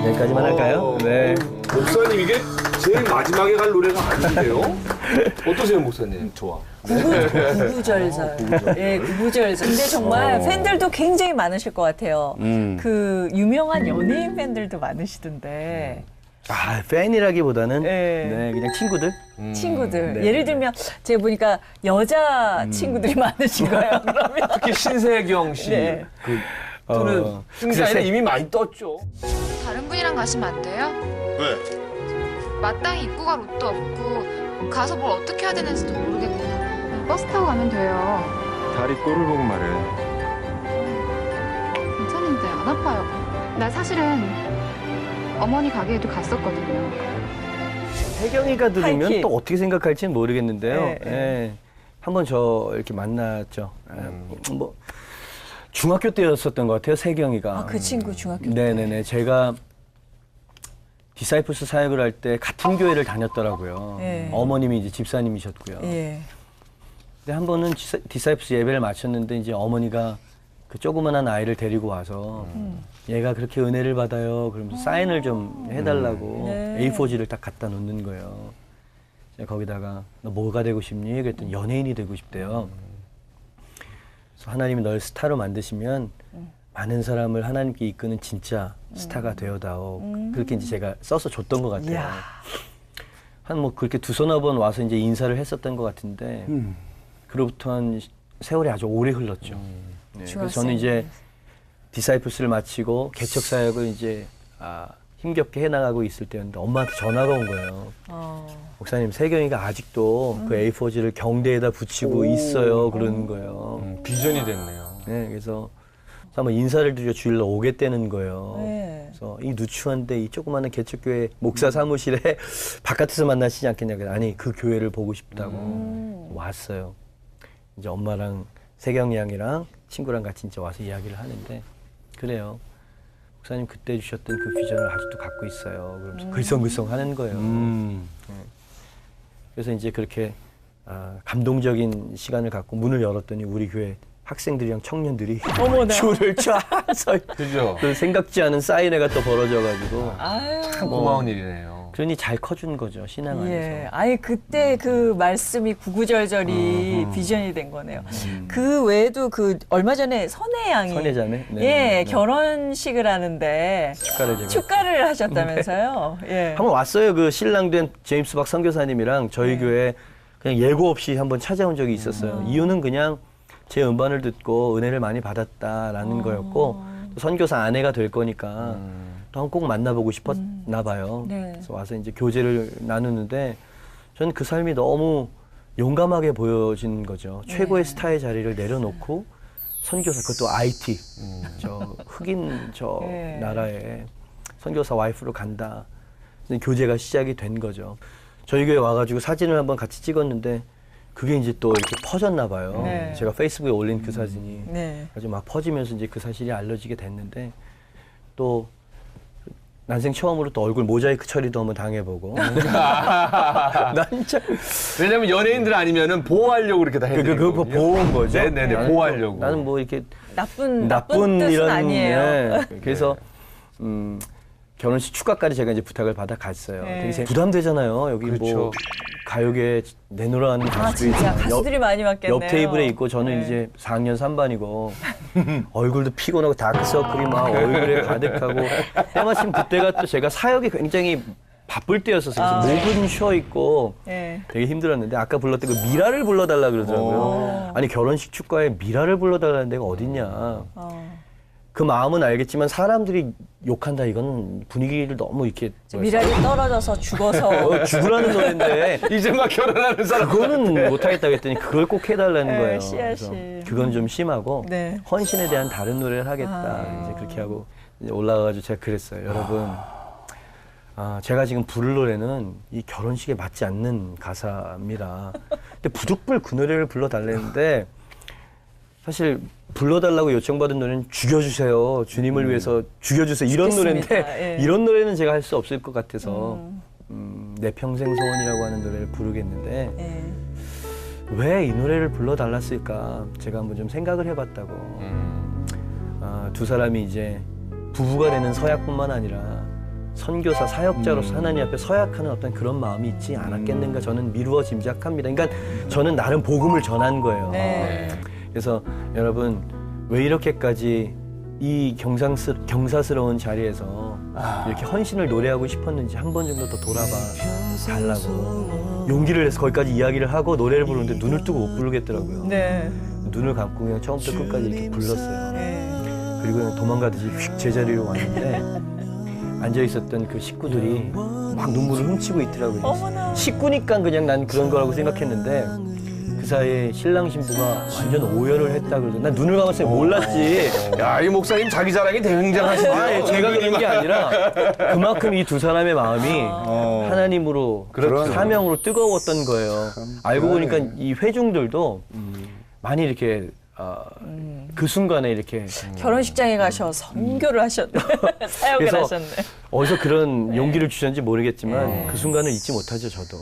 여기까지만 할까요? 네. 목사님 이게 제일 마지막에 갈 노래가 아닌데요? 어떠세요, 목사님? 좋아. 구구절절. 예, 구구절절. 근데 정말 팬들도 굉장히 많으실 것 같아요. 그 유명한 연예인 팬들도 많으시던데. 아, 팬이라기보다는 네. 네, 그냥 친구들. 친구들. 네. 예를 들면 제가 보니까 여자 친구들이 많으신 거예요. 그러면. 특히 신세경 씨. 네. 그 또는 승자에는 이미 많이 떴죠. 다른 분이랑 가시면 안 돼요? 왜? 마땅히 입고 갈 옷도 없고 가서 뭘 어떻게 해야 되는지도 모르겠고 버스 타고 가면 돼요. 다리 꼴을 보고 말해. 괜찮은데 안 아파요. 나 사실은 어머니 가게에도 갔었거든요. 혜경이가 들으면 하이킥. 또 어떻게 생각할지는 모르겠는데요. 네, 네. 예. 한번 저 이렇게 만났죠. 뭐 중학교 때였었던 것 같아요. 세경이가. 아, 그 친구 중학교 때. 네네네. 제가 디사이플스 사역을 할 때 같은 교회를 다녔더라고요. 네. 어머님이 이제 집사님이셨고요. 예. 근데 한 번은 디사이플스 예배를 마쳤는데 이제 어머니가 그 조그만한 아이를 데리고 와서 얘가 그렇게 은혜를 받아요. 그러면서 사인을 좀 해달라고 네. A4지를 딱 갖다 놓는 거예요. 제가 거기다가 너 뭐가 되고 싶니? 그랬더니 연예인이 되고 싶대요. 그래서 하나님이 널 스타로 만드시면 많은 사람을 하나님께 이끄는 진짜 스타가 되어다오. 그렇게 이제 제가 써서 줬던 것 같아요. 이야. 한 뭐 그렇게 두서너 번 와서 이제 인사를 했었던 것 같은데 그로부터 한 세월이 아주 오래 흘렀죠. 네, 그래서 저는 이제 디사이플스를 마치고 개척 사역을 이제 힘겹게 해나가고 있을 때였는데 엄마한테 전화가 온 거예요. 목사님 세경이가 아직도 그 A4지를 경대에다 붙이고 있어요. 그러는 거예요. 비전이 됐네요. 네, 그래서 한번 인사를 드려 주일러 오겠다는 거예요. 네. 그래서 이 누추한데 이 조그마한 개척교회 목사 사무실에 바깥에서 만나시지 않겠냐고. 아니 그 교회를 보고 싶다고 왔어요. 이제 엄마랑 세경이 양이랑 친구랑 같이 이제 와서 이야기를 하는데 그래요. 목사님 그때 주셨던 그 비전을 아직도 갖고 있어요. 그러면서 글썽글썽 하는 거예요. 네. 그래서 이제 그렇게 감동적인 시간을 갖고 문을 열었더니 우리 교회 학생들이랑 청년들이 줄을 쫙 서 그죠? 또 생각지 않은 사인회가 또 벌어져가지고 아유. 참 고마운 일이네요. 그러니 잘 커준 거죠, 신앙 안에서. 예. 아니 그때 그 말씀이 구구절절이 비전이 된 거네요. 그 외에도 그 얼마 전에 선혜양이 선혜자매? 네. 예, 결혼식을 하는데 축가를 하셨다면서요. 예. 한번 왔어요. 그 신랑 된 제임스 박 선교사님이랑 저희 교회 그냥 예고 없이 한번 찾아온 적이 있었어요. 이유는 그냥 제 음반을 듣고 은혜를 많이 받았다라는 거였고 또 선교사 아내가 될 거니까 또 한번 꼭 만나보고 싶었나 봐요. 네. 그래서 와서 이제 교제를 나누는데 저는 그 삶이 너무 용감하게 보여진 거죠. 최고의 스타의 자리를 내려놓고 선교사, 그것도 IT, 저 흑인 저 나라에 선교사 와이프로 간다. 교제가 시작이 된 거죠. 저희 교회 와가지고 사진을 한번 같이 찍었는데 그게 이제 또 이렇게 퍼졌나 봐요. 네. 제가 페이스북에 올린 그 사진이 네. 아주 막 퍼지면서 이제 그 사실이 알려지게 됐는데 또 난생 처음으로 또 얼굴 모자이크 처리도 한번 당해보고. 난 진짜. 왜냐면 연예인들 아니면은 보호하려고 그렇게 다 해드리는 그거 보호인 거죠. 네네네, 보호하려고. 나는 뭐 이렇게 나쁜 뜻은 이런, 아니에요. 네. 그래서 결혼식 축가까지 제가 이제 부탁을 받아 갔어요. 네. 되게 부담되잖아요. 여기 그렇죠. 뭐 가요계 내노라는 아 가수들이 진짜 있고 가수들이 많이 왔겠네요. 옆 테이블에 있고 저는 네. 이제 4학년 3반이고 얼굴도 피곤하고 다크서클이 막 얼굴에 가득하고 때마침 그때가 또 제가 사역이 굉장히 바쁠 때였었어요. 그래서 목은 쉬어 있고 네. 되게 힘들었는데 아까 불렀던 그 미라를 불러달라 그러더라고요. 아니 결혼식 축가에 미라를 불러달라는 데가 어딨냐. 그 마음은 알겠지만 사람들이 욕한다 이건 분위기를 너무 이렇게 미랄이 떨어져서 죽어서 죽으라는 노래인데 이제 막 결혼하는 사람. 그거는 못하겠다고 했더니 그걸 꼭 해달라는 네, 거예요. 씨앗이. 그래서 그건 좀 심하고 네. 헌신에 대한 다른 노래를 하겠다. 이제 그렇게 하고 이제 올라가가지고 제가 그랬어요. 여러분, 제가 지금 부를 노래는 이 결혼식에 맞지 않는 가사입니다. 근데 부득불 그 노래를 불러달랬는데 사실 불러달라고 요청받은 노래는 죽여주세요. 주님을 위해서 죽여주세요. 이런 죽겠습니다. 노래인데 예. 이런 노래는 제가 할 수 없을 것 같아서 내 평생 소원이라고 하는 노래를 부르겠는데 네. 왜 이 노래를 불러달랐을까 제가 한번 좀 생각을 해봤다고. 두 사람이 이제 부부가 되는 서약뿐만 아니라 선교사 사역자로서 하나님 앞에 서약하는 어떤 그런 마음이 있지 않았겠는가 저는 미루어 짐작합니다. 그러니까 저는 나름 복음을 전한 거예요. 네. 그래서 여러분 왜 이렇게까지 이 경사스러운 자리에서 이렇게 헌신을 노래하고 싶었는지 한 번 정도 더 돌아봐 달라고 용기를 내서 거기까지 이야기를 하고 노래를 부르는데 눈을 뜨고 못 부르겠더라고요. 네. 눈을 감고 그냥 처음부터 끝까지 이렇게 불렀어요. 네. 그리고 그냥 도망가듯이 휙 제자리로 왔는데 앉아있었던 그 식구들이 막 눈물을 훔치고 있더라고요. 어머나. 식구니까 그냥 난 그런 거라고 생각했는데 그 사이에 신랑 신부가 완전 오열을 했다 그러더라고요. 난 눈을 감았을 때 몰랐지. 야, 이 목사님 자기 자랑이 굉장하시네요. 아, 제가 그런 게 아니라 그만큼 이 두 사람의 마음이 하나님으로 그렇죠. 사명으로 뜨거웠던 거예요. 알고 보니까 이 회중들도 많이 이렇게 그 순간에 이렇게 결혼식장에 가셔 선교를 하셨네. 사역을 그래서 하셨네. 어디서 그런 용기를 주셨는지 모르겠지만 그 순간을 잊지 못하죠, 저도.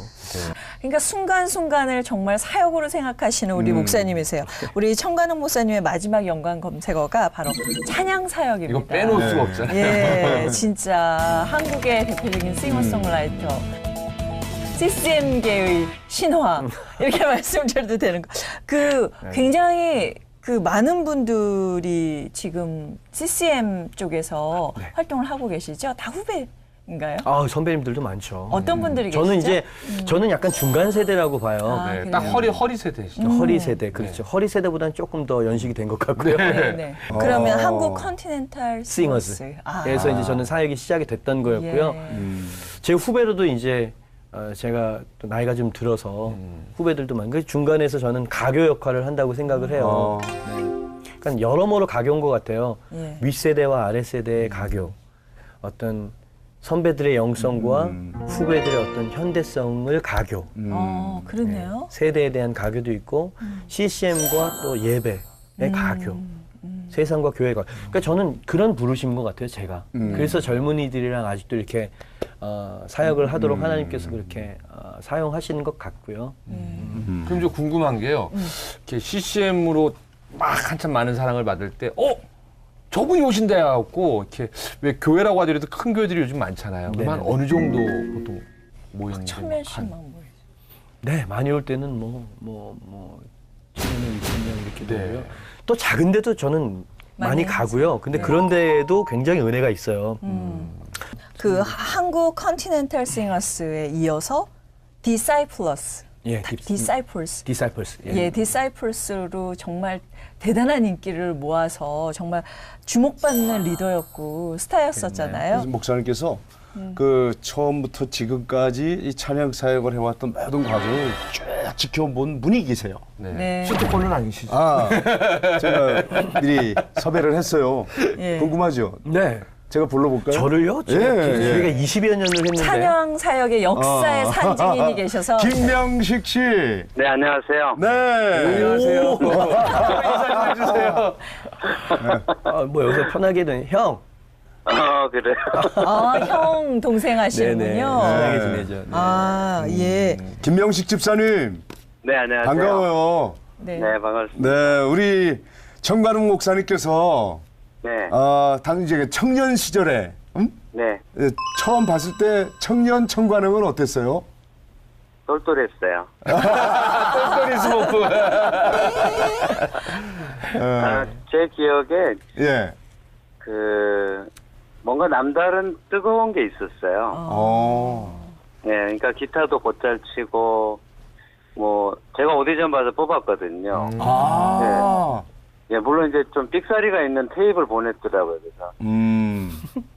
그러니까 순간순간을 정말 사역으로 생각하시는 우리 목사님이세요. 우리 청관욱 목사님의 마지막 연관 검색어가 바로 찬양 사역입니다. 이거 빼놓을 수가 없잖아요. 예, 진짜 한국의 대표적인 싱어송라이터. CCM계의 신화 이렇게 말씀드려도 되는 거. 그 굉장히 그 많은 분들이 지금 CCM 쪽에서 활동을 하고 계시죠? 다 후배인가요? 아, 선배님들도 많죠. 어떤 분들이 계시죠? 저는 이제 저는 약간 중간 세대라고 봐요. 아, 네, 딱 허리 세대시죠. 허리 세대, 그렇죠. 허리 세대보다는 조금 더 연식이 된 것 같고요. 네, 네. 그러면 한국 컨티넨탈 싱어스. 그래서 이제 저는 사역이 시작이 됐던 거였고요. 예. 제 후배로도 이제 제가 또 나이가 좀 들어서 후배들도 많고 중간에서 저는 가교 역할을 한다고 생각을 해요. 그러니까 여러모로 가교인 것 같아요. 예. 윗세대와 아랫세대의 가교. 어떤 선배들의 영성과 후배들의 어떤 현대성을 가교. 그러네요. 세대에 대한 가교도 있고 CCM과 또 예배의 가교. 세상과 교회가. 그러니까 저는 그런 부르심인 것 같아요, 제가. 그래서 젊은이들이랑 아직도 이렇게 사역을 하도록 하나님께서 그렇게 사용하시는 것 같고요. 그럼 좀 궁금한 게요. 이렇게 CCM으로 막 한참 많은 사랑을 받을 때, 저분이 오신다 해갖고 이렇게 왜 교회라고 하더라도 큰 교회들이 요즘 많잖아요. 그러면 네네네. 어느 정도 보통 모이는지. 1000명씩 막 모여. 네, 많이 올 때는 1000명, 2000명 이렇게 네. 되고요. 또 작은 데도 저는 많이 많이 가고요. 근데 그런 데에도 굉장히 은혜가 있어요. 그 한국 컨티넨탈 싱어스에 이어서 디사이플러스, 예, 디사이플스. 디사이플스. 예, 디사이플스로 정말 대단한 인기를 모아서 정말 주목받는 리더였고 스타였었잖아요. 그래서 목사님께서 그 처음부터 지금까지 이 찬양 사역을 해왔던 모든 과정을 쭉 지켜본 분이 계세요. 네. 네. 수도권은 아니시죠? 아, 제가 미리 섭외를 했어요. 예. 궁금하죠? 네. 제가 불러볼까요? 저를요? 예, 예. 저희가 20여 년을 했는데. 찬양 사역의 역사의 산증인이 계셔서 김명식 씨. 네, 안녕하세요. 네. 안녕하세요. 인사 좀 해주세요. 뭐 여기서 편하게 된 형. 그래요. 형 동생 하시는군요. 친하게 지내죠. 네. 아, 예. 김명식 집사님. 네, 안녕하세요. 반가워요. 네. 네, 반갑습니다. 네, 우리 정관웅 목사님께서 네, 당시 청년 시절에 네, 처음 봤을 때 청년 정관웅은 어땠어요? 똘똘했어요. 똘똘이 스모프. 제 기억에 예. 뭔가 남다른 뜨거운 게 있었어요. 네, 그러니까 기타도 곧잘 치고, 제가 오디션 봐서 뽑았거든요. 예, 물론 이제 좀 삑사리가 있는 테이프를 보냈더라고요, 그래서.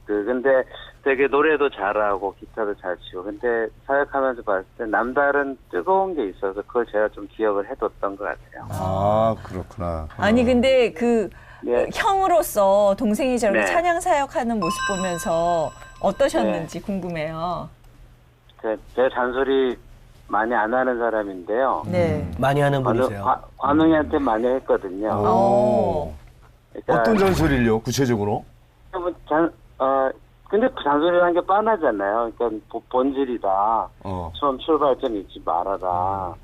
근데 되게 노래도 잘하고, 기타도 잘 치고, 근데 사역하면서 봤을 때 남다른 뜨거운 게 있어서 그걸 제가 좀 기억을 해뒀던 것 같아요. 아, 그렇구나. 아니 근데 그 네. 형으로서 동생이 저렇게 네. 찬양 사역하는 모습 보면서 어떠셨는지 궁금해요. 제가 잔소리 많이 안 하는 사람인데요. 네. 많이 하는 분이세요. 관웅이한테 많이 했거든요. 그러니까 어떤 잔소리를요, 구체적으로? 근데 그 잔소리를 한 게 뻔하잖아요. 그러니까 본질이다. 처음 출발점 잊지 말아라.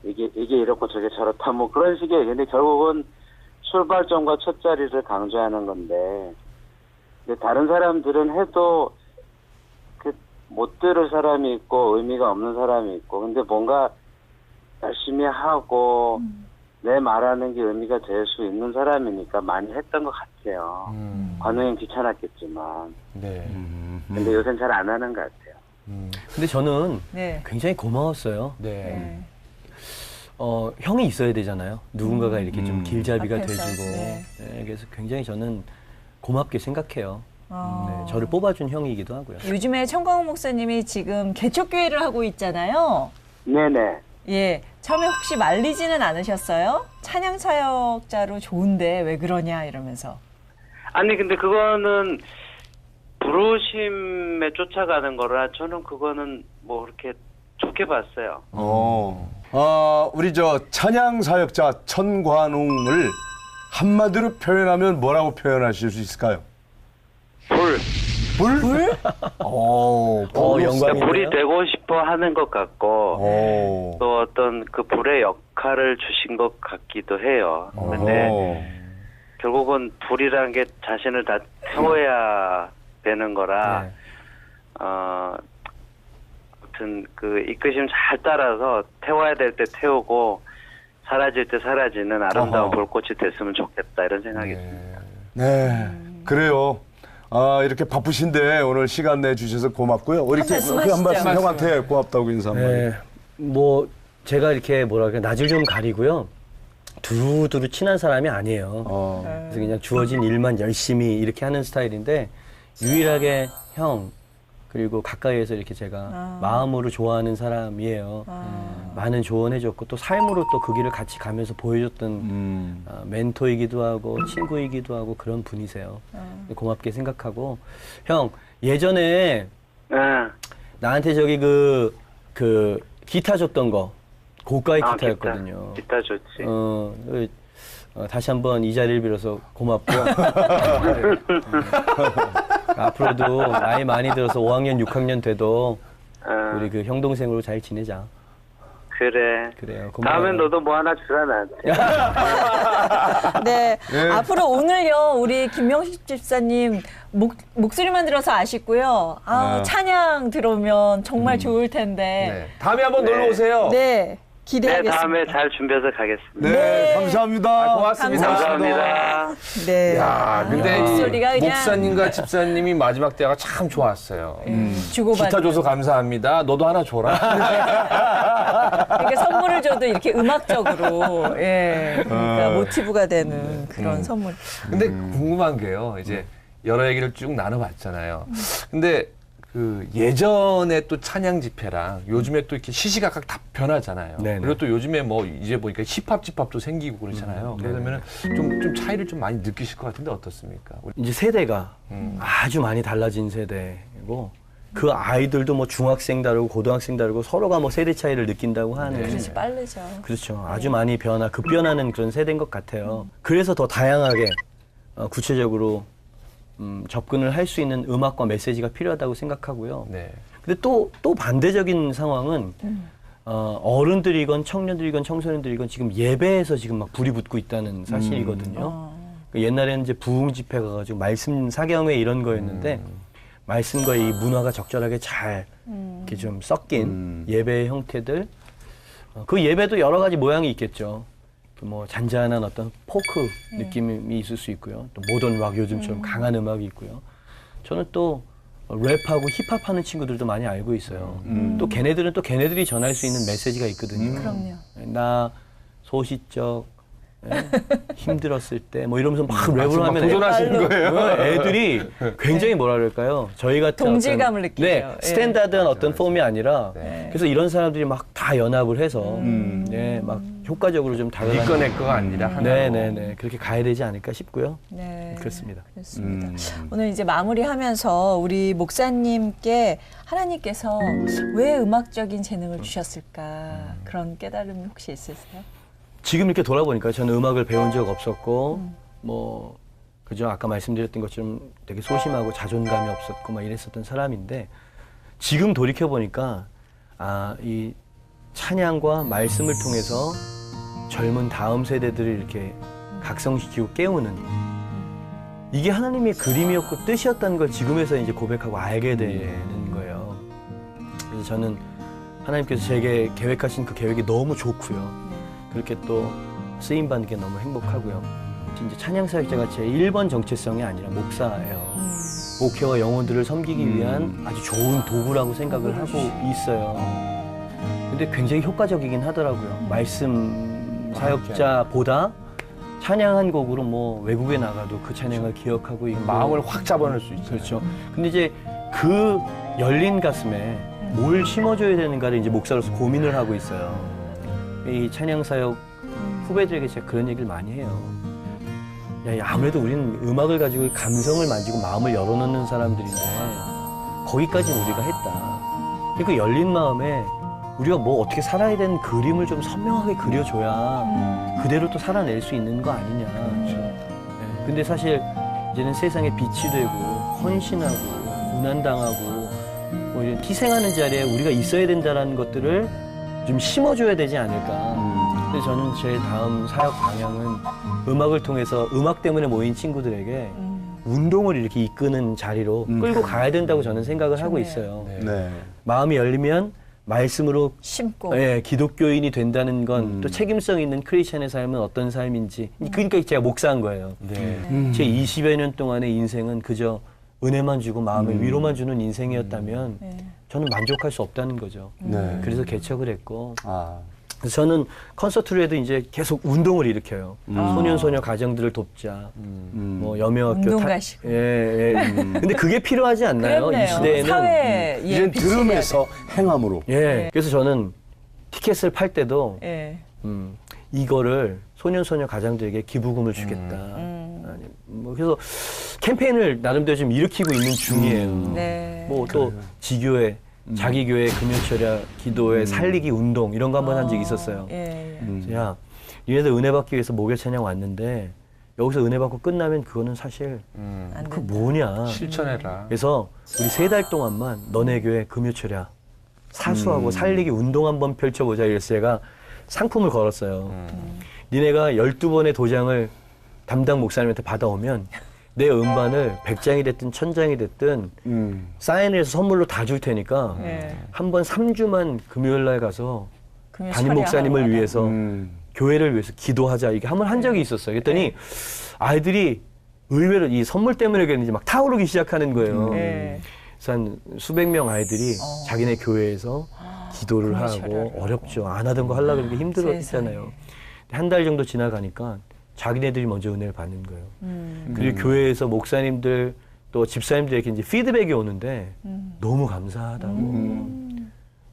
이게 이렇고 저게 저렇다. 그런 식의. 근데 결국은 출발점과 첫 자리를 강조하는 건데, 근데 다른 사람들은 해도 못 들을 사람이 있고 의미가 없는 사람이 있고, 근데 뭔가 열심히 하고 내 말하는 게 의미가 될 수 있는 사람이니까 많이 했던 것 같아요. 관우는 귀찮았겠지만. 네. 근데 요새는 잘 안 하는 것 같아요. 근데 저는 네. 굉장히 고마웠어요. 네. 형이 있어야 되잖아요. 누군가가 이렇게 좀 길잡이가 앞에서, 돼주고. 네. 네, 그래서 굉장히 저는 고맙게 생각해요. 어. 네, 저를 뽑아준 형이기도 하고요. 요즘에 청광훈 목사님이 지금 개척교회를 하고 있잖아요. 네네. 예. 처음에 혹시 말리지는 않으셨어요? 찬양 사역자로 좋은데 왜 그러냐 이러면서. 아니 근데 그거는 부르심에 쫓아가는 거라 저는 그거는 그렇게 좋게 봤어요. 우리 찬양 사역자 천관웅을 한마디로 표현하면 뭐라고 표현하실 수 있을까요? 불. 불? 영광이네요. 불이 되고 싶어 하는 것 같고 또 어떤 그 불의 역할을 주신 것 같기도 해요. 근데 결국은 불이라는 게 자신을 다 태워야 되는 거라 아무튼 그 이끄심 잘 따라서 태워야 될 때 태우고 사라질 때 사라지는 아름다운 불꽃이 됐으면 좋겠다 이런 생각이 듭니다. 네, 그래요. 이렇게 바쁘신데 오늘 시간 내주셔서 고맙고요. 우리 한 말씀 형한테 고맙다고 인사 한번. 네, 제가 이렇게 낯을 좀 가리고요. 두루두루 친한 사람이 아니에요. 그래서 그냥 주어진 일만 열심히 이렇게 하는 스타일인데 유일하게 형 그리고 가까이에서 이렇게 제가 마음으로 좋아하는 사람이에요. 많은 조언해줬고 또 삶으로 또 그 길을 같이 가면서 보여줬던 멘토이기도 하고 친구이기도 하고 그런 분이세요. 고맙게 생각하고 형 예전에 나한테 저기 그 기타 줬던 거 고가의 기타였거든요. 기타 좋지. 다시 한번 이 자리를 빌어서 고맙고요. 앞으로도 나이 많이 들어서 5학년, 6학년 돼도 우리 그 형 동생으로 잘 지내자. 그래. 그래요. 다음엔 너도 뭐 하나 주라 나한테. 네. 앞으로 오늘요, 우리 김명식 집사님 목소리만 들어서 아쉽고요. 찬양 들어오면 정말 좋을 텐데. 네. 다음에 한번 놀러 오세요. 네. 기대하겠습니다. 다음에 잘 준비해서 가겠습니다. 네, 감사합니다. 고맙습니다. 감사합니다. 네. 야, 근데 이 목소리가 그냥 목사님과 집사님이 마지막 대화가 참 좋았어요. 주고받는. 기타 줘서 감사합니다. 너도 하나 줘라. 그러니까 선물을 줘도 이렇게 음악적으로, 그러니까 모티브가 되는 그런 선물. 근데 궁금한 게요. 이제 여러 얘기를 쭉 나눠봤잖아요. 근데 그 예전에 또 찬양 집회랑 요즘에 또 이렇게 시시각각 다 변하잖아요. 네네. 그리고 또 요즘에 뭐 이제 보니까 힙합 집합도 생기고 그러잖아요. 그러면은 좀 차이를 좀 많이 느끼실 것 같은데 어떻습니까? 이제 세대가 아주 많이 달라진 세대고 그 아이들도 뭐 중학생 다르고 고등학생 다르고 서로가 뭐 세대 차이를 느낀다고 하는. 그렇지, 빠르죠. 그렇죠. 아주 많이 급변하는 그런 세대인 것 같아요. 그래서 더 다양하게 구체적으로 접근을 할 수 있는 음악과 메시지가 필요하다고 생각하고요. 네. 근데 또 반대적인 상황은 어른들이건 청년들이건 청소년들이건 지금 예배에서 지금 막 불이 붙고 있다는 사실이거든요. 옛날에는 이제 부흥 집회 가가지고 말씀 사경회 이런 거였는데 말씀과 이 문화가 적절하게 잘 이렇게 좀 섞인 예배의 형태들. 그 예배도 여러 가지 모양이 있겠죠. 뭐 잔잔한 어떤 포크 느낌이 있을 수 있고요. 또 모던 락 요즘처럼 강한 음악이 있고요. 저는 또 랩하고 힙합하는 친구들도 많이 알고 있어요. 또 걔네들은 또 걔네들이 전할 수 있는 메시지가 있거든요. 그럼요. 나 소시적 힘들었을 때 뭐 이러면서 막 랩을 하면 도전하시는 거예요? 애들이 굉장히 뭐라 그럴까요? 저희 같은 동질감을 느끼죠. 네, 스탠다드한 어떤 폼이 아니라 네. 그래서 이런 사람들이 막 다 연합을 해서 막 효과적으로 좀 다가가는 니꺼 내꺼가 아니라 하나로. 네네네 그렇게 가야 되지 않을까 싶고요. 네. 그렇습니다. 그렇습니다. 오늘 이제 마무리하면서 우리 목사님께 하나님께서 왜 음악적인 재능을 주셨을까 그런 깨달음이 혹시 있으세요? 지금 이렇게 돌아보니까 저는 음악을 배운 적 없었고 뭐 그죠 아까 말씀드렸던 것처럼 되게 소심하고 자존감이 없었고 막 이랬었던 사람인데 지금 돌이켜 보니까 이 찬양과 말씀을 통해서 젊은 다음 세대들을 이렇게 각성시키고 깨우는 이게 하나님의 그림이었고 뜻이었다는 걸 지금에서 이제 고백하고 알게 되는 거예요. 그래서 저는 하나님께서 제게 계획하신 그 계획이 너무 좋고요. 그렇게 또 쓰임받는 게 너무 행복하고요. 이제 찬양사역자가 제 1번 정체성이 아니라 목사예요. 목회와 영혼들을 섬기기 위한 아주 좋은 도구라고 생각을 하고 있어요. 근데 굉장히 효과적이긴 하더라고요. 말씀 사역자보다 찬양 한 곡으로 뭐 외국에 나가도 그 찬양을 기억하고 있고 마음을 확 잡아낼 수 있죠. 그렇죠. 근데 이제 그 열린 가슴에 뭘 심어줘야 되는가를 이제 목사로서 고민을 하고 있어요. 이 찬양사역 후배들에게 제가 그런 얘기를 많이 해요. 야, 아무래도 우리는 음악을 가지고 감성을 만지고 마음을 열어놓는 사람들인데 거기까지는 우리가 했다. 그러니까 열린 마음에 우리가 뭐 어떻게 살아야 되는 그림을 좀 선명하게 그려줘야 그대로 또 살아낼 수 있는 거 아니냐. 그렇죠. 네. 근데 사실 이제는 세상에 빛이 되고 헌신하고 고난당하고 뭐 이런 희생하는 자리에 우리가 있어야 된다는 것들을 좀 심어줘야 되지 않을까. 근데 저는 제 다음 사역 방향은 음악을 통해서 음악 때문에 모인 친구들에게 운동을 이렇게 이끄는 자리로 끌고 가야 된다고 저는 생각을 하고 있어요. 네. 마음이 열리면 말씀으로 심고 예, 기독교인이 된다는 건 또 책임성 있는 크리스천의 삶은 어떤 삶인지 그러니까 제가 목사한 거예요. 제 20여 년 동안의 인생은 그저 은혜만 주고 마음에 위로만 주는 인생이었다면 저는 만족할 수 없다는 거죠. 네. 그래서 개척을 했고 그래서 저는 콘서트를 해도 이제 계속 운동을 일으켜요. 소년소녀 가정들을 돕자. 뭐 여명학교 운동 가시고. 근데 그게 필요하지 않나요? 그렇네요. 이 시대에는. 사회에 이제 들음에서 행함으로. 그래서 저는 티켓을 팔 때도 이거를 소년소녀 가정들에게 기부금을 주겠다. 아니, 뭐 그래서 캠페인을 나름대로 좀 일으키고 있는 중이에요. 네. 뭐 또 지교회 자기 교회 금요철야 기도회 살리기 운동 이런 거 한번 한 적이 있었어요. 그래서 야, 얘네들 은혜 받기 위해서 목요 찬양 왔는데 여기서 은혜 받고 끝나면 그거는 사실 그 뭐냐. 실천해라. 그래서 우리 3달 동안만 너네 교회 금요철야 사수하고 살리기 운동 한번 펼쳐보자 이래서 제가 상품을 걸었어요. 니네가 12번의 도장을 담당 목사님한테 받아오면 내 음반을 100장이 됐든 1000장이 됐든 사인을 해서 선물로 다 줄 테니까 한 번 3주만 금요일 날 가서 담임 목사님을 위해서 교회를 위해서 기도하자 이게 한번 한 적이 있었어요. 그랬더니 아이들이 의외로 이 선물 때문에 그랬는지 막 타오르기 시작하는 거예요. 그래서 한 수백 명 아이들이 자기네 교회에서 기도를 하고 어렵죠. 안 하던 거 하려고 그렇게 힘들었잖아요. 한 달 정도 지나가니까 자기네들이 먼저 은혜를 받는 거예요. 그리고 교회에서 목사님들 또 집사님들에게 이제 피드백이 오는데 너무 감사하다고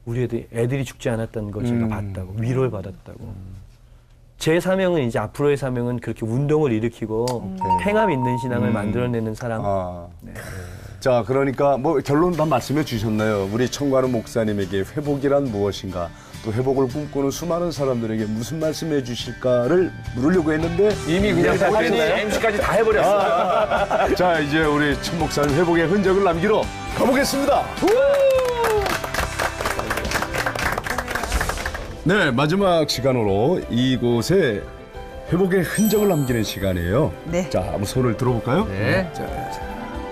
우리 애들이 죽지 않았다는 걸 제가 봤다고 위로를 받았다고. 제 사명은 이제 앞으로의 사명은 그렇게 운동을 일으키고 행함 있는 신앙을 만들어내는 사람. 네. 자, 그러니까 뭐 결론 다 말씀해 주셨나요? 우리 청관우 목사님에게 회복이란 무엇인가? 또 회복을 꿈꾸는 수많은 사람들에게 무슨 말씀해 주실까를 물으려고 했는데 이미 그냥 MC까지 다 해버렸어. 자, 이제 우리 천 목사님 회복의 흔적을 남기러 가보겠습니다. 네, 마지막 시간으로 이곳에 회복의 흔적을 남기는 시간이에요. 네. 자, 한번 손을 들어볼까요? 네.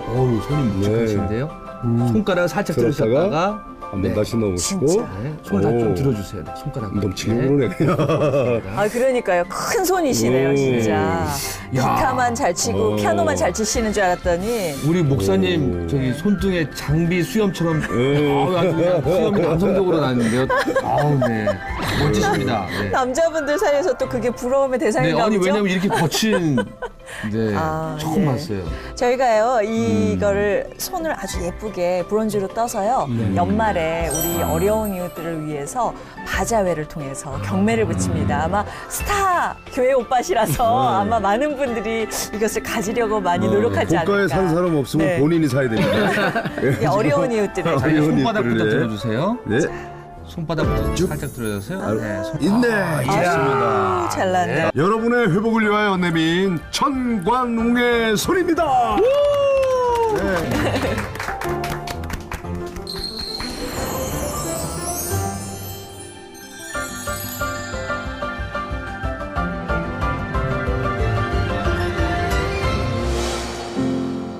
어우, 손이 묵직하신데요? 손가락 살짝 들으셨다가 한번 다시 넣으시고 손 다 좀 들어주세요. 손가락 넘치게 모르네 그냥. 아, 그러니까요. 큰 손이시네요, 진짜. 기타만 잘 치고 피아노만 잘 치시는 줄 알았더니 우리 목사님 저기 손등에 장비 수염처럼 아주 그냥 수염이 남성적으로 나는데요. 아우, 네. 멋지십니다. 네. 남자분들 사이에서 또 그게 부러움의 대상인가 아니 보죠? 왜냐면 이렇게 거친 처음 봤어요. 저희가요 이거를 손을 아주 예쁘게 브론즈로 떠서요 연말에 우리 어려운 이웃들을 위해서 바자회를 통해서 경매를 붙입니다. 아마 스타 교회 오빠시라서 아마 많은 분들이 이것을 가지려고 많이 노력하지 않을까. 고가에 산 사람 없으면 본인이 사야 됩니다. 어려운 이웃들을 손바닥부터 들어주세요. 네. 손바닥부터 살짝 들어주세요. 네. 있네. 아, 잘났네. 여러분의 회복을 위하여 내민 천관웅의 소리입니다. 네.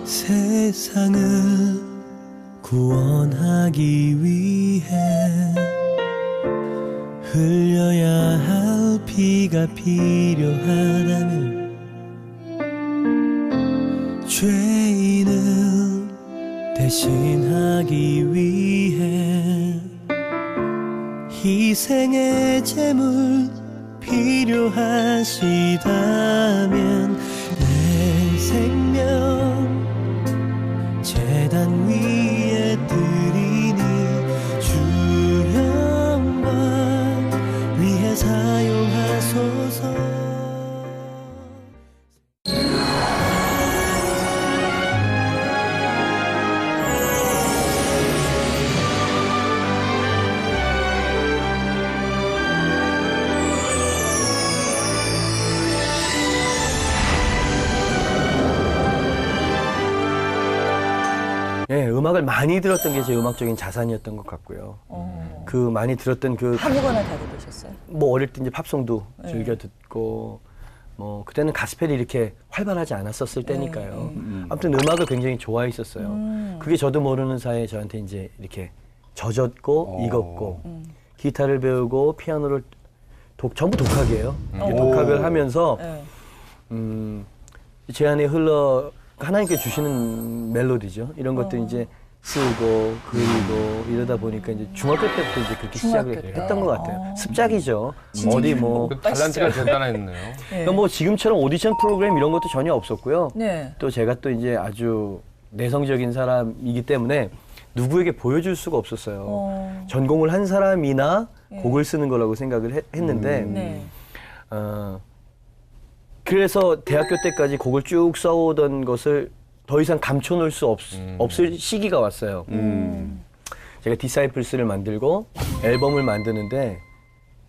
세상을 구원하기 위해 흘려야 할 피가 필요하다면 죄인을 대신하기 위해 희생의 제물 필요하시다면 내 생명 제단 위에 드리니 주 영광 위해 사용하소서. 네, 음악을 많이 들었던 게 제 음악적인 자산이었던 것 같고요. 그 많이 들었던 그 아무거나 다 들으셨어요? 뭐 어릴 때 이제 팝송도 즐겨 듣고 뭐 그때는 가스펠이 이렇게 활발하지 않았었을 때니까요. 아무튼 음악을 굉장히 좋아했었어요. 그게 저도 모르는 사이에 저한테 이제 이렇게 젖었고 익었고 기타를 배우고 피아노를 전부 독학이에요. 독학을 하면서 제 안에 하나님께 주시는 멜로디죠. 이런 것들 이제 쓰고 그리고 이러다 보니까 이제 중학교 때부터 이제 그렇게 시작을 했던 것 같아요. 습작이죠. 어디 뭐 탤런트가 대단했네요. 그러니까 뭐 지금처럼 오디션 프로그램 이런 것도 전혀 없었고요. 네. 또 제가 또 이제 아주 내성적인 사람이기 때문에 누구에게 보여줄 수가 없었어요. 전공을 한 사람이나 곡을 쓰는 거라고 생각을 했는데 그래서 대학교 때까지 곡을 쭉 써오던 것을 더 이상 감춰놓을 수 없을 시기가 왔어요. 제가 디사이플스를 만들고 앨범을 만드는데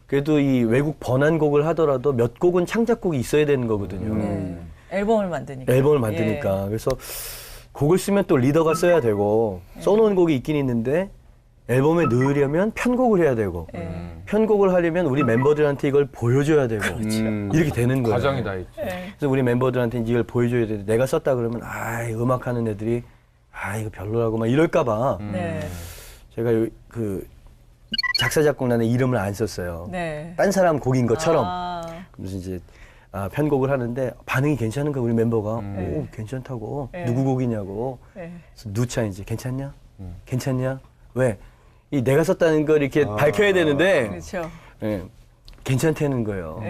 그래도 이 외국 번안곡을 하더라도 몇 곡은 창작곡이 있어야 되는 거거든요. 앨범을 만드니까. 그래서 곡을 쓰면 또 리더가 써야 되고 써놓은 곡이 있긴 있는데 앨범에 넣으려면 편곡을 해야 되고 편곡을 하려면 우리 멤버들한테 이걸 보여줘야 되고 이렇게 되는 거예요. 과정이 다 있죠. 그래서 우리 멤버들한테 이걸 보여줘야 되는데 내가 썼다 그러면 음악하는 애들이 이거 별로라고 막 이럴까 봐 제가 그 작사 작곡단의 이름을 안 썼어요. 딴 사람 곡인 것처럼. 그래서 이제 편곡을 하는데 반응이 괜찮은 거야 우리 멤버가. 오 괜찮다고. 누구 곡이냐고. 그래서 누차 이제 괜찮냐? 괜찮냐? 왜? 이 내가 썼다는 걸 이렇게 밝혀야 되는데 그렇죠. 괜찮다는 거예요.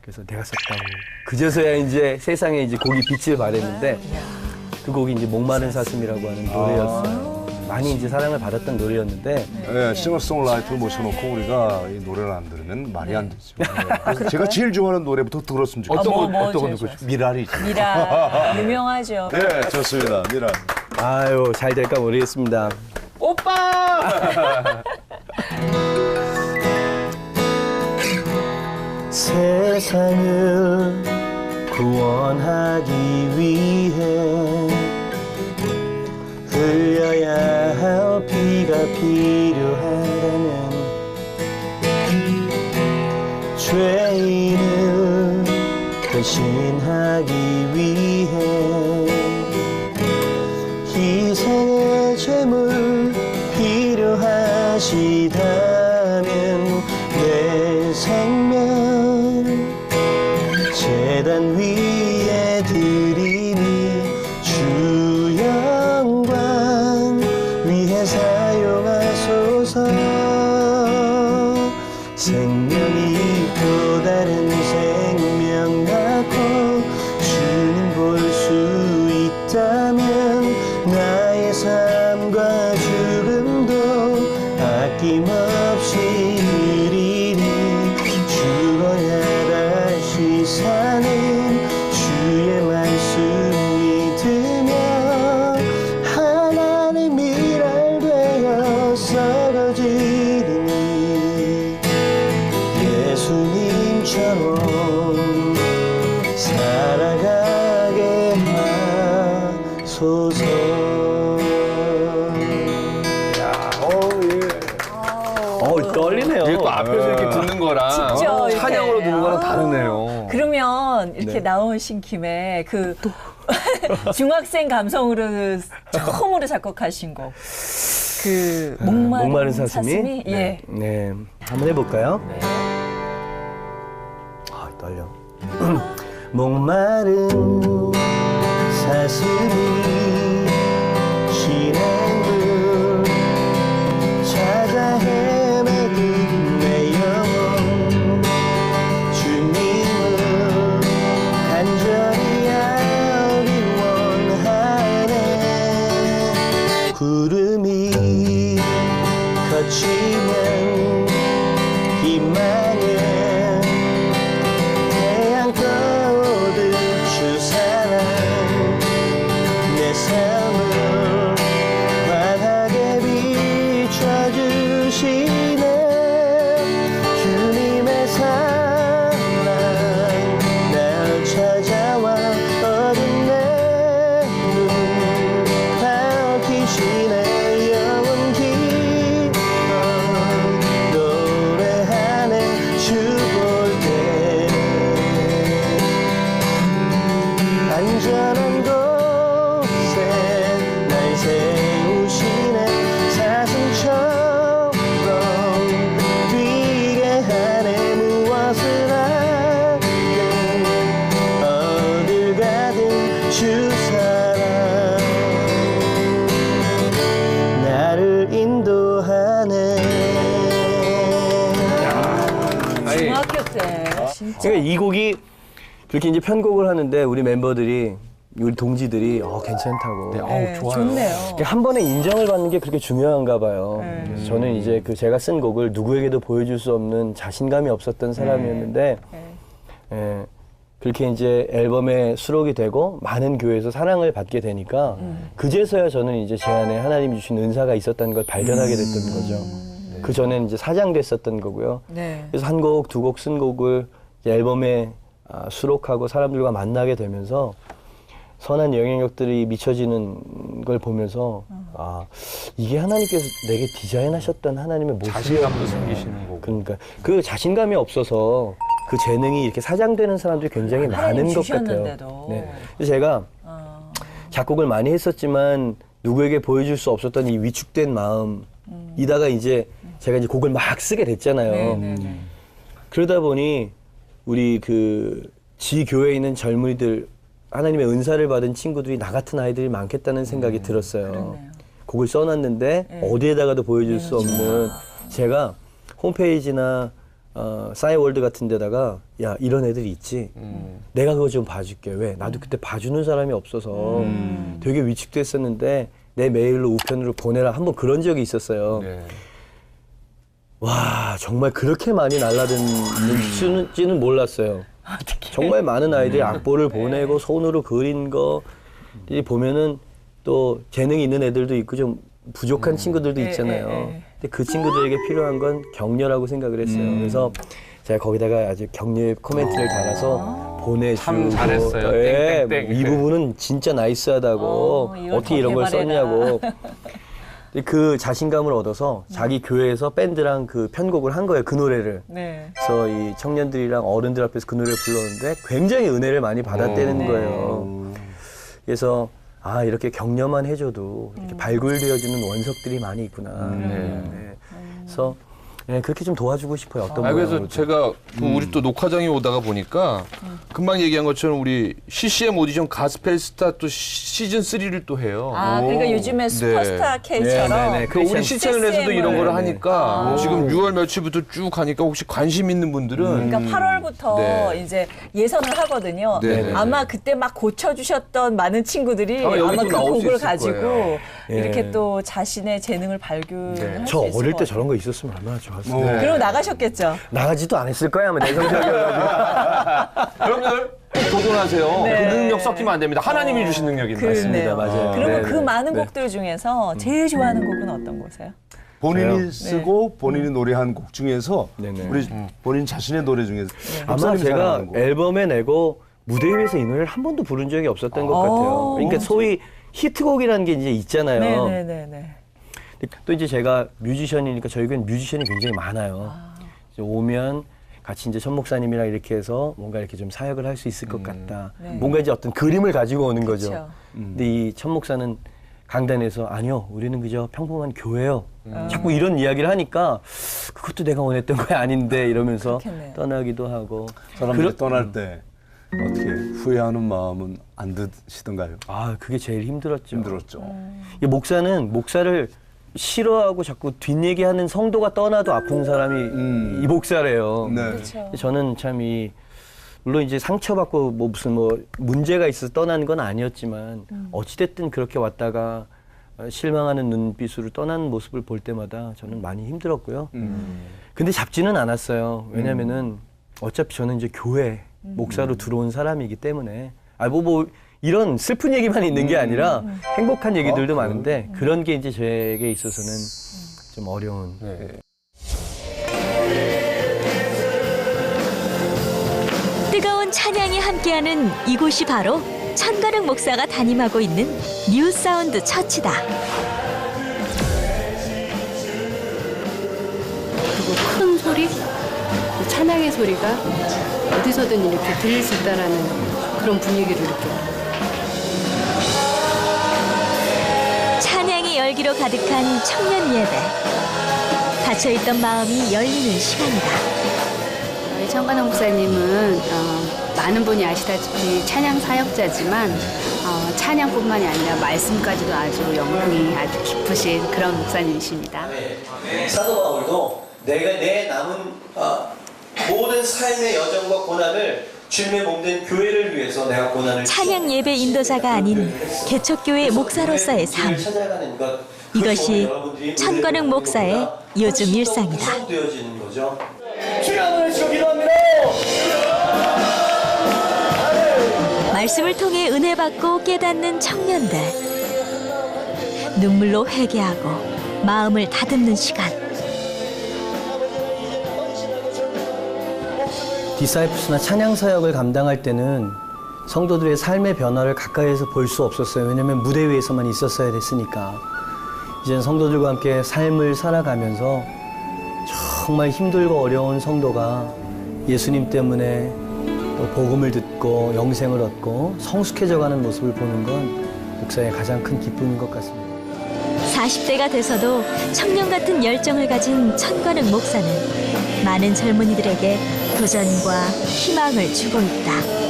그래서 내가 썼다고. 그제서야 이제 세상에 이제 곡이 빛을 발했는데 그 곡이 이제 목마른 사슴이라고 하는 노래였어요. 많이 이제 사랑을 받았던 노래였는데 싱어송라이터를 모셔놓고 우리가 이 노래를 안 들으면 말이 안 되죠. 그래서 제가 제일 좋아하는 노래부터 들었으면 좋겠어요. 어떤 거 미라리죠. 미라 유명하죠. 네, 좋습니다. 미라. 아유 잘 될까 모르겠습니다. 오빠! 세상을 구원하기 위해 흘려야 할 피가 필요하다면 죄인을 대신하기 위해 희생의 제물 필요하시다면 내 생명 제단 위에 드리니 주 영광 위해 사용하소서. 생명이 또 다른 생명 낳고 주님 볼 수 있다면 나의 삶과 죽음도 아낌없이 드리니 죽어야 다시 사는 주의 말씀 믿으며 하나님 일할 되어 썩어지리니 예수님처럼 살아가게 하소서. 떨리네요. 이게 또 앞에서 이렇게 듣는 거랑 직접 이렇게. 찬양으로 듣는 거랑 다르네요. 그러면 이렇게 나오신 김에 그 중학생 감성으로 처음으로 작곡하신 곡. 그 목마른 사슴이? 예. 네. 한번 해볼까요? 떨려. 목마른 사슴이 시냇물 찾아 헤매는 내 영혼 주님을 간절히 알기 원하네. 구름이 거치면 희망을 태양 떠오르 주 사랑 내 삶을 환하게 비춰주시네. 주님의 사랑 날 찾아와 어둠 내 눈 밝히시네. 영원히 노래하네 주 볼 때. 안전한 곳에 날 세우시네. 사슴처럼 뛰게 하네. 무엇을 하든 어딜 가든 주 사랑 나를 인도하네. 중학교 때 진짜. 그러니까 이 곡이 그렇게 이제 편곡을 하는데 우리 멤버들이 우리 동지들이 괜찮다고. 좋네요. 그러니까 한 번에 인정을 받는 게 그렇게 중요한가 봐요. 그래서 저는 이제 그 제가 쓴 곡을 누구에게도 보여줄 수 없는 자신감이 없었던 사람이었는데 그렇게 이제 앨범에 수록이 되고 많은 교회에서 사랑을 받게 되니까 그제서야 저는 이제 제 안에 하나님이 주신 은사가 있었다는 걸 발견하게 됐던 거죠. 그 전에는 이제 사장됐었던 거고요. 그래서 한 곡, 두 곡 쓴 곡을 이제 앨범에 수록하고 사람들과 만나게 되면서 선한 영향력들이 미쳐지는 걸 보면서 아 이게 하나님께서 내게 디자인하셨던 하나님의 모습 자신감도 생기시는 거고. 그러니까 그 자신감이 없어서 그 재능이 이렇게 사장되는 사람들이 굉장히 많은 것 같아요. 네. 그래서 제가 작곡을 많이 했었지만 누구에게 보여줄 수 없었던 이 위축된 마음이다가 이제 제가 이제 곡을 막 쓰게 됐잖아요. 그러다 보니 우리 그 지교회에 있는 젊은이들 하나님의 은사를 받은 친구들이 나 같은 아이들이 많겠다는 생각이 들었어요. 그렇네요. 곡을 써놨는데 어디에다가도 보여줄 수 없는 제가 홈페이지나 싸이월드 같은 데다가 야 이런 애들이 있지 내가 그거 좀 봐줄게. 왜? 나도 그때 봐주는 사람이 없어서 되게 위축됐었는데 내 메일로 우편으로 보내라 한번 그런 적이 있었어요. 네. 와 정말 그렇게 많이 날라드는지는 몰랐어요. 정말 많은 아이들이 악보를 보내고 손으로 그린 거 보면은 또 재능이 있는 애들도 있고 좀 부족한 친구들도 있잖아요. 근데 그 친구들에게 필요한 건 격려라고 생각을 했어요. 그래서 제가 거기다가 아주 격려의 코멘트를 달아서 보내주고 참 잘했어요. 예, 땡땡땡. 이 부분은 진짜 나이스하다고 어떻게 이런 걸 썼냐고. 근데 그 자신감을 얻어서 자기 교회에서 밴드랑 그 편곡을 한 거예요. 그 노래를. 네. 그래서 이 청년들이랑 어른들 앞에서 그 노래를 불렀는데 굉장히 은혜를 많이 받았다는 거예요. 그래서 아 이렇게 격려만 해줘도 이렇게 발굴되어지는 원석들이 많이 있구나. 네. 그래서 네, 그렇게 좀 도와주고 싶어요. 어떤 그래서 제가 그 우리 또 녹화장에 오다가 보니까 금방 얘기한 것처럼 우리 CCM 오디션 가스펠스타 또 시즌 3를 또 해요. 아, 그러니까 요즘에 슈퍼스타 K처럼 그 우리 시청에서도 이런 거를 하니까 지금 6월 며칠부터 쭉 하니까 혹시 관심 있는 분들은 그러니까 8월부터 이제 예선을 하거든요. 네네. 아마 그때 막 고쳐주셨던 많은 친구들이 아마 여기 아마 또 그 나올 수 곡을 있을 가지고 거예요. 이렇게 또 자신의 재능을 발굴할 저 수 있을 어릴 것 때 같아요. 저런 거 있었으면 얼마나 좋았어요. 그리고 나가셨겠죠. 나가지도 않았을 거야 아마 내 성적이어가지고. 여러분들 도전하세요. 네. 그 능력 섞이면 안 됩니다. 하나님이 주신 능력입니다. 그렇네요. 맞아요. 그러면 네, 그 네. 많은 곡들 중에서 제일 좋아하는 곡은 어떤 거세요? 본인이 쓰고 본인이 노래한 곡 중에서 네네. 우리 본인 자신의 노래 중에서 아마 목사님이 제가 사랑하는 곡. 앨범에 내고 무대 위에서 이 노래를 한 번도 부른 적이 없었던 것 같아요. 그러니까 소위 히트곡이라는 게 이제 있잖아요. 네네네. 또 이제 제가 뮤지션이니까 저희 교회는 뮤지션이 굉장히 많아요. 이제 오면 같이 이제 천 목사님이랑 이렇게 해서 뭔가 이렇게 좀 사역을 할 수 있을 것 같다. 네. 뭔가 이제 어떤 그림을 가지고 오는 거죠. 그쵸. 근데 이 천 목사는 강단에서 아니요, 우리는 그저 평범한 교회요. 자꾸 이런 이야기를 하니까 그것도 내가 원했던 거 아닌데 이러면서 그렇겠네요. 떠나기도 하고. 사람들이 떠날 때 어떻게 후회하는 마음은 안 드시던가요? 아, 그게 제일 힘들었죠. 힘들었죠. 이 목사는 목사를 싫어하고 자꾸 뒷얘기하는 성도가 떠나도 아픈 사람이 이 목사래요. 네. 그렇죠. 저는 참 물론 이제 상처받고 뭐 무슨 문제가 있어서 떠난 건 아니었지만 어찌됐든 그렇게 왔다가 실망하는 눈빛으로 떠나는 모습을 볼 때마다 저는 많이 힘들었고요. 근데 잡지는 않았어요. 왜냐면은 어차피 저는 이제 교회 목사로 들어온 사람이기 때문에 이런 슬픈 얘기만 있는 게 아니라 행복한 얘기들도 많은데 그런 게 이제 저에게 있어서는 좀 어려운. 뜨거운 찬양이 함께하는 이곳이 바로 천가릉 목사가 담임하고 있는 뉴 사운드 처치다. 그리고 큰 소리, 찬양의 소리가 어디서든 이렇게 들릴 수 있다라는 그런 분위기를 느껴요. 찬양의 열기로 가득한 청년 예배. 닫혀있던 마음이 열리는 시간이다. 저희 천가릉 목사님은 많은 분이 아시다시피 찬양 사역자지만 찬양뿐만이 아니라 말씀까지도 아주 영성이 아주 깊으신 그런 목사님이십니다. 사도 바울도 내 남은 모든 삶의 여정과 고난을 주님의 몸된 교회를 위해서 내가 고난을 찬양 예배 인도자가 아닌 개척교회 목사로서의 삶. 찾아가는 것. 이것이 천가릉 목사의 요즘 일상이다. 되어지는 거죠. 주여 한번 해주시고 기도합니다. 말씀을 통해 은혜 받고 깨닫는 청년들. 눈물로 회개하고 마음을 다듬는 시간. 디사이프스나 찬양 사역을 감당할 때는 성도들의 삶의 변화를 가까이에서 볼 수 없었어요. 왜냐하면 무대 위에서만 있었어야 됐으니까. 이제는 성도들과 함께 삶을 살아가면서 정말 힘들고 어려운 성도가 예수님 때문에 또 복음을 듣고 영생을 얻고 성숙해져가는 모습을 보는 건 목사의 가장 큰 기쁨인 것 같습니다. 40대가 돼서도 청년 같은 열정을 가진 천관욱 목사는 많은 젊은이들에게 도전과 희망을 주고 있다.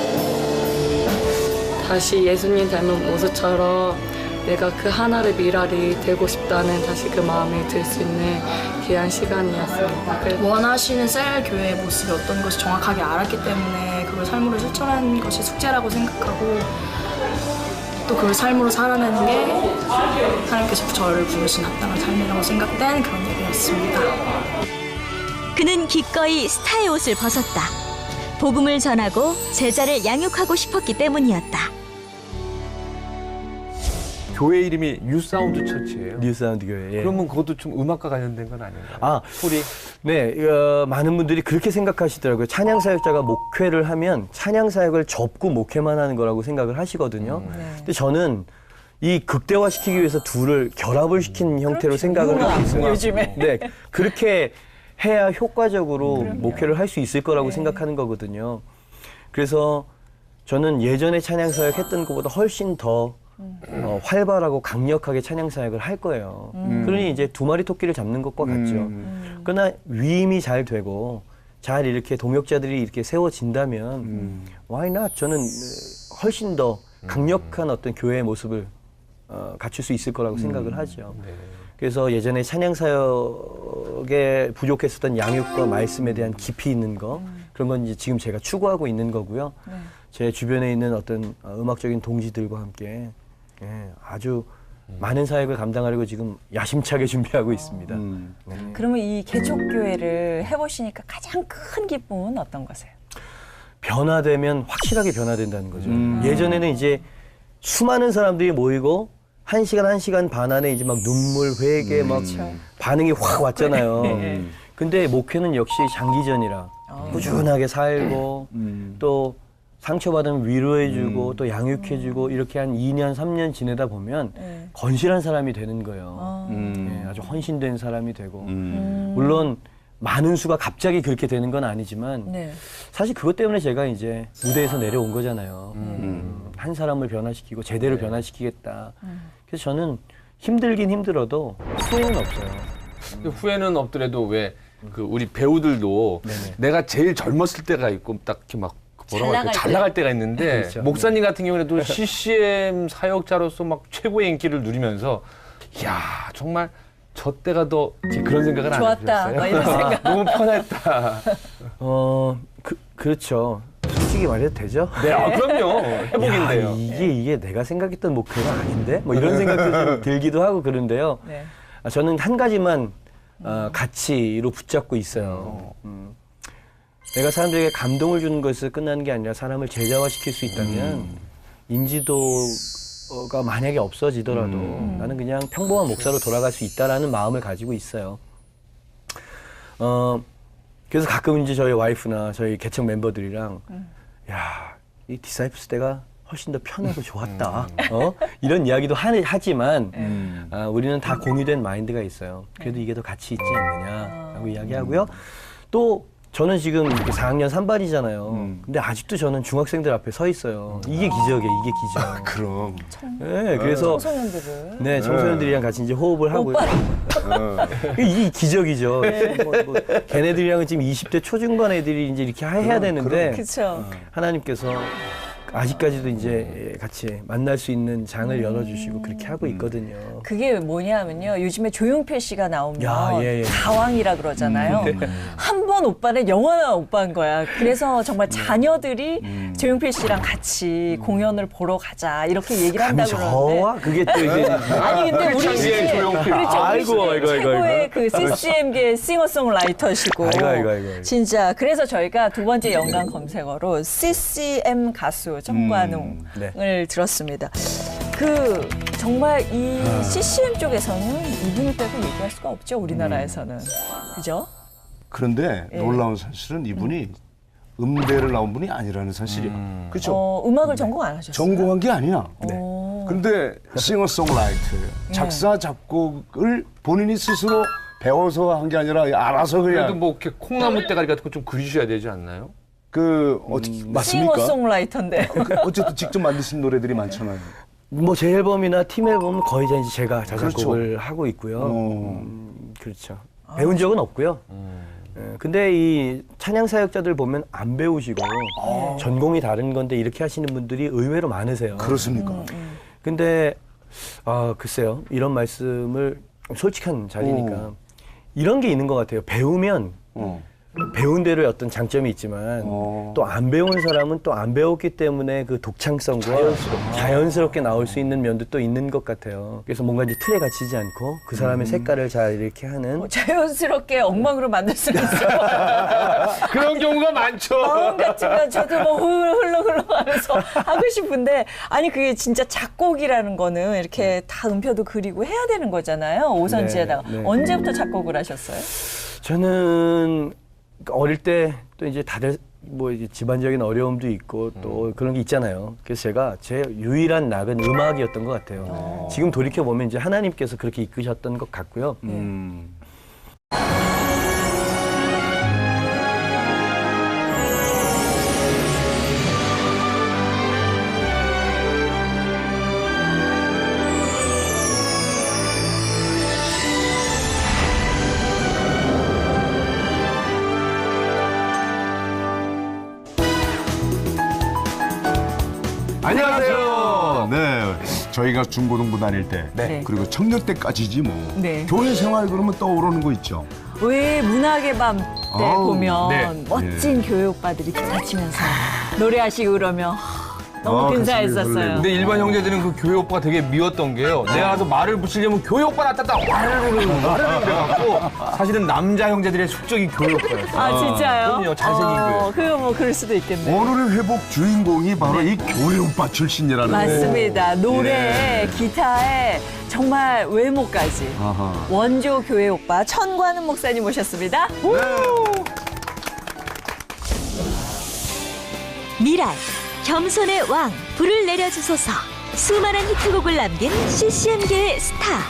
다시 예수님 닮은 모습처럼 내가 그 하나의 미랄이 되고 싶다는 다시 그 마음이 들 수 있는 귀한 시간이었습니다. 원하시는 셀 교회의 모습이 어떤 것이 정확하게 알았기 때문에 그걸 삶으로 실천하는 것이 숙제라고 생각하고 또 그걸 삶으로 살아내는 게 하나님께서 저를 부르신 합당한 삶이라고 생각된 그런 얘기였습니다. 그는 기꺼이 스타의 옷을 벗었다. 복음을 전하고 제자를 양육하고 싶었기 때문이었다. 교회 이름이 뉴사운드 처치예요. 뉴사운드 교회. 예. 그러면 그것도 좀 음악과 관련된 건 아닌가요? 아, 소리. 네, 많은 분들이 그렇게 생각하시더라고요. 찬양 사역자가 목회를 하면 찬양 사역을 접고 목회만 하는 거라고 생각을 하시거든요. 근데 저는 이 극대화시키기 위해서 둘을 결합을 시킨 형태로 생각을 하고 있어요. 요즘에. 네, 그렇게 해야 효과적으로 목회를 할 수 있을 거라고 생각하는 거거든요. 그래서 저는 예전에 찬양 사역 했던 것보다 훨씬 더 활발하고 강력하게 찬양 사역을 할 거예요. 그러니 이제 두 마리 토끼를 잡는 것과 같죠. 그러나 위임이 잘 되고 잘 이렇게 동역자들이 이렇게 세워진다면 why not? 저는 훨씬 더 강력한 어떤 교회의 모습을 갖출 수 있을 거라고 생각을 하죠. 네. 그래서 예전에 찬양 사역에 부족했었던 양육과 말씀에 대한 깊이 있는 거 그런 건 이제 지금 제가 추구하고 있는 거고요. 제 주변에 있는 어떤 음악적인 동지들과 함께 아주 많은 사역을 감당하려고 지금 야심차게 준비하고 있습니다. 그러면 이 개척교회를 해보시니까 가장 큰 기쁨은 어떤 거세요? 변화되면 확실하게 변화된다는 거죠. 예전에는 이제 수많은 사람들이 모이고 한 시간 반 안에 이제 막 눈물, 회개, 막 반응이 확 왔잖아요. 근데 목회는 역시 장기전이라 꾸준하게 살고 또 상처받으면 위로해주고 또 양육해주고 이렇게 한 2년, 3년 지내다 보면 건실한 사람이 되는 거예요. 아주 헌신된 사람이 되고 물론 많은 수가 갑자기 그렇게 되는 건 아니지만 사실 그것 때문에 제가 이제 무대에서 내려온 거잖아요. 한 사람을 변화시키고 제대로 변화시키겠다. 그래서 저는 힘들긴 힘들어도 후회는 없어요. 후회는 없더라도 왜 그 우리 배우들도 내가 제일 젊었을 때가 있고 딱 이렇게 막 뭐라고 할까 잘 나갈 때가 있는데 그렇죠. 목사님 같은 경우에도 CCM 사역자로서 막 최고의 인기를 누리면서 이야 정말 저 때가 더 그런 생각을 안 좋았다, 해보셨어요? 막 이런 생각. 너무 편했다. 그렇죠. 솔직히 말해도 되죠? 네, 그럼요. 회복인데요. 야, 이게 내가 생각했던 목표가 아닌데? 뭐 이런 생각도 좀 들기도 하고 그런데요. 저는 한 가지만 가치로 붙잡고 있어요. 내가 사람들에게 감동을 주는 것에서 끝나는 게 아니라 사람을 제자화시킬 수 있다면 인지도가 만약에 없어지더라도 나는 그냥 평범한 목사로 돌아갈 수 있다라는 마음을 가지고 있어요. 그래서 가끔 이제 저희 와이프나 저희 개척 멤버들이랑 야, 이 디사이플스 때가 훨씬 더 편하고 좋았다. 이런 이야기도 하지만 우리는 다 공유된 마인드가 있어요. 그래도 이게 더 가치 있지 않느냐라고 이야기하고요. 또 저는 지금 이렇게 4학년 3반이잖아요. 근데 아직도 저는 중학생들 앞에 서 있어요. 이게 기적이에요, 이게 기적. 그럼. 네, 그래서 청소년들을. 네, 청소년들이랑 같이 이제 호흡을 하고요. 이게 기적이죠. 뭐 걔네들이랑은 지금 20대 초중반 애들이 이제 이렇게 해야 되는데 그렇죠. 하나님께서 아직까지도 이제 같이 만날 수 있는 장을 열어주시고 그렇게 하고 있거든요. 그게 뭐냐면요. 요즘에 조용필 씨가 나오면 예. 가왕이라 그러잖아요. 한 번 오빠는 영원한 오빠인 거야. 그래서 정말 자녀들이 조용필 씨랑 같이 공연을 보러 가자 이렇게 얘기를 한다고 그러는데. 저와 그게 또 이제 아니 근데 우리 시대 조용필. 그렇죠. 아이고. 최고의 그 CCM계 싱어송라이터시고 아이고. 진짜 그래서 저희가 두 번째 연관 검색어로 CCM 가수 청관웅을 들었습니다. 그 정말 이 CCM 쪽에서는 이분을 빼고 얘기할 수가 없죠. 우리나라에서는. 그죠? 그런데 놀라운 사실은 이분이 음대를 나온 분이 아니라는 사실이야. 그렇죠? 음악을 전공 안 하셨어요? 전공한 게 아니야. 네. 근데 싱어송라이터예요. 작사 작곡을 본인이 스스로 배워서 한 게 아니라 알아서 그냥. 그래도 뭐 이렇게 콩나무 대가리 같은 거 좀 그리셔야 되지 않나요? 맞습니까? 싱어송라이터인데. 어쨌든 직접 만드신 노래들이 많잖아요. 뭐 제 앨범이나 팀 앨범은 거의 다 이제 제가 자작곡을 하고 있고요. 그렇죠. 배운 적은 없고요. 근데 이 찬양 사역자들 보면 안 배우시고 전공이 다른 건데 이렇게 하시는 분들이 의외로 많으세요. 그렇습니까? 근데 글쎄요. 이런 말씀을 솔직한 자리니까 이런 게 있는 것 같아요. 배우면 배운 대로의 어떤 장점이 있지만 또 안 배운 사람은 또 안 배웠기 때문에 그 독창성과 자연스럽게 나올 수 있는 면도 또 있는 것 같아요. 그래서 뭔가 이제 틀에 갇히지 않고 그 사람의 색깔을 잘 이렇게 하는 자연스럽게 엉망으로 만들 수 있어요. 그런 경우가 많죠. 마음 같으면 저도 뭐 흘러가면서 하고 싶은데 아니 그게 진짜 작곡이라는 거는 이렇게 다 음표도 그리고 해야 되는 거잖아요. 오선지에다가. 네. 언제부터 작곡을 하셨어요? 저는 어릴 때 또 이제 다들 뭐 이제 집안적인 어려움도 있고 또 그런 게 있잖아요. 그래서 제가 제 유일한 낙은 음악이었던 것 같아요. 지금 돌이켜 보면 이제 하나님께서 그렇게 이끄셨던 것 같고요. 안녕하세요. 네, 저희가 중고등부 다닐 때 네. 그리고 청년 때까지지 뭐 네. 교회 생활 그러면 떠오르는 거 있죠. 왜 문학의 밤 때 보면 네. 멋진 교회 오빠들이 기타 치면서 노래하시고 그러면 너무 근사했었어요. 근데 일반 형제들은 그 교회 오빠가 되게 미웠던 게요. 내가 가서 말을 붙이려면 교회 오빠 나타났다 와르르르 그래갖고 사실은 남자 형제들의 숙적이 교회 오빠였어요. 아 진짜요? 그럼요. 잘생긴 교회. 그거 뭐 그럴 수도 있겠네요. 오늘의 회복 주인공이 바로 이 교회 오빠 출신이라는 맞습니다. 노래에 기타에 정말 외모까지 아하. 원조 교회 오빠 천관은 목사님 모셨습니다. 미랄, 겸손의 왕, 불을 내려주소서. 수많은 히트곡을 남긴 CCM계의 스타.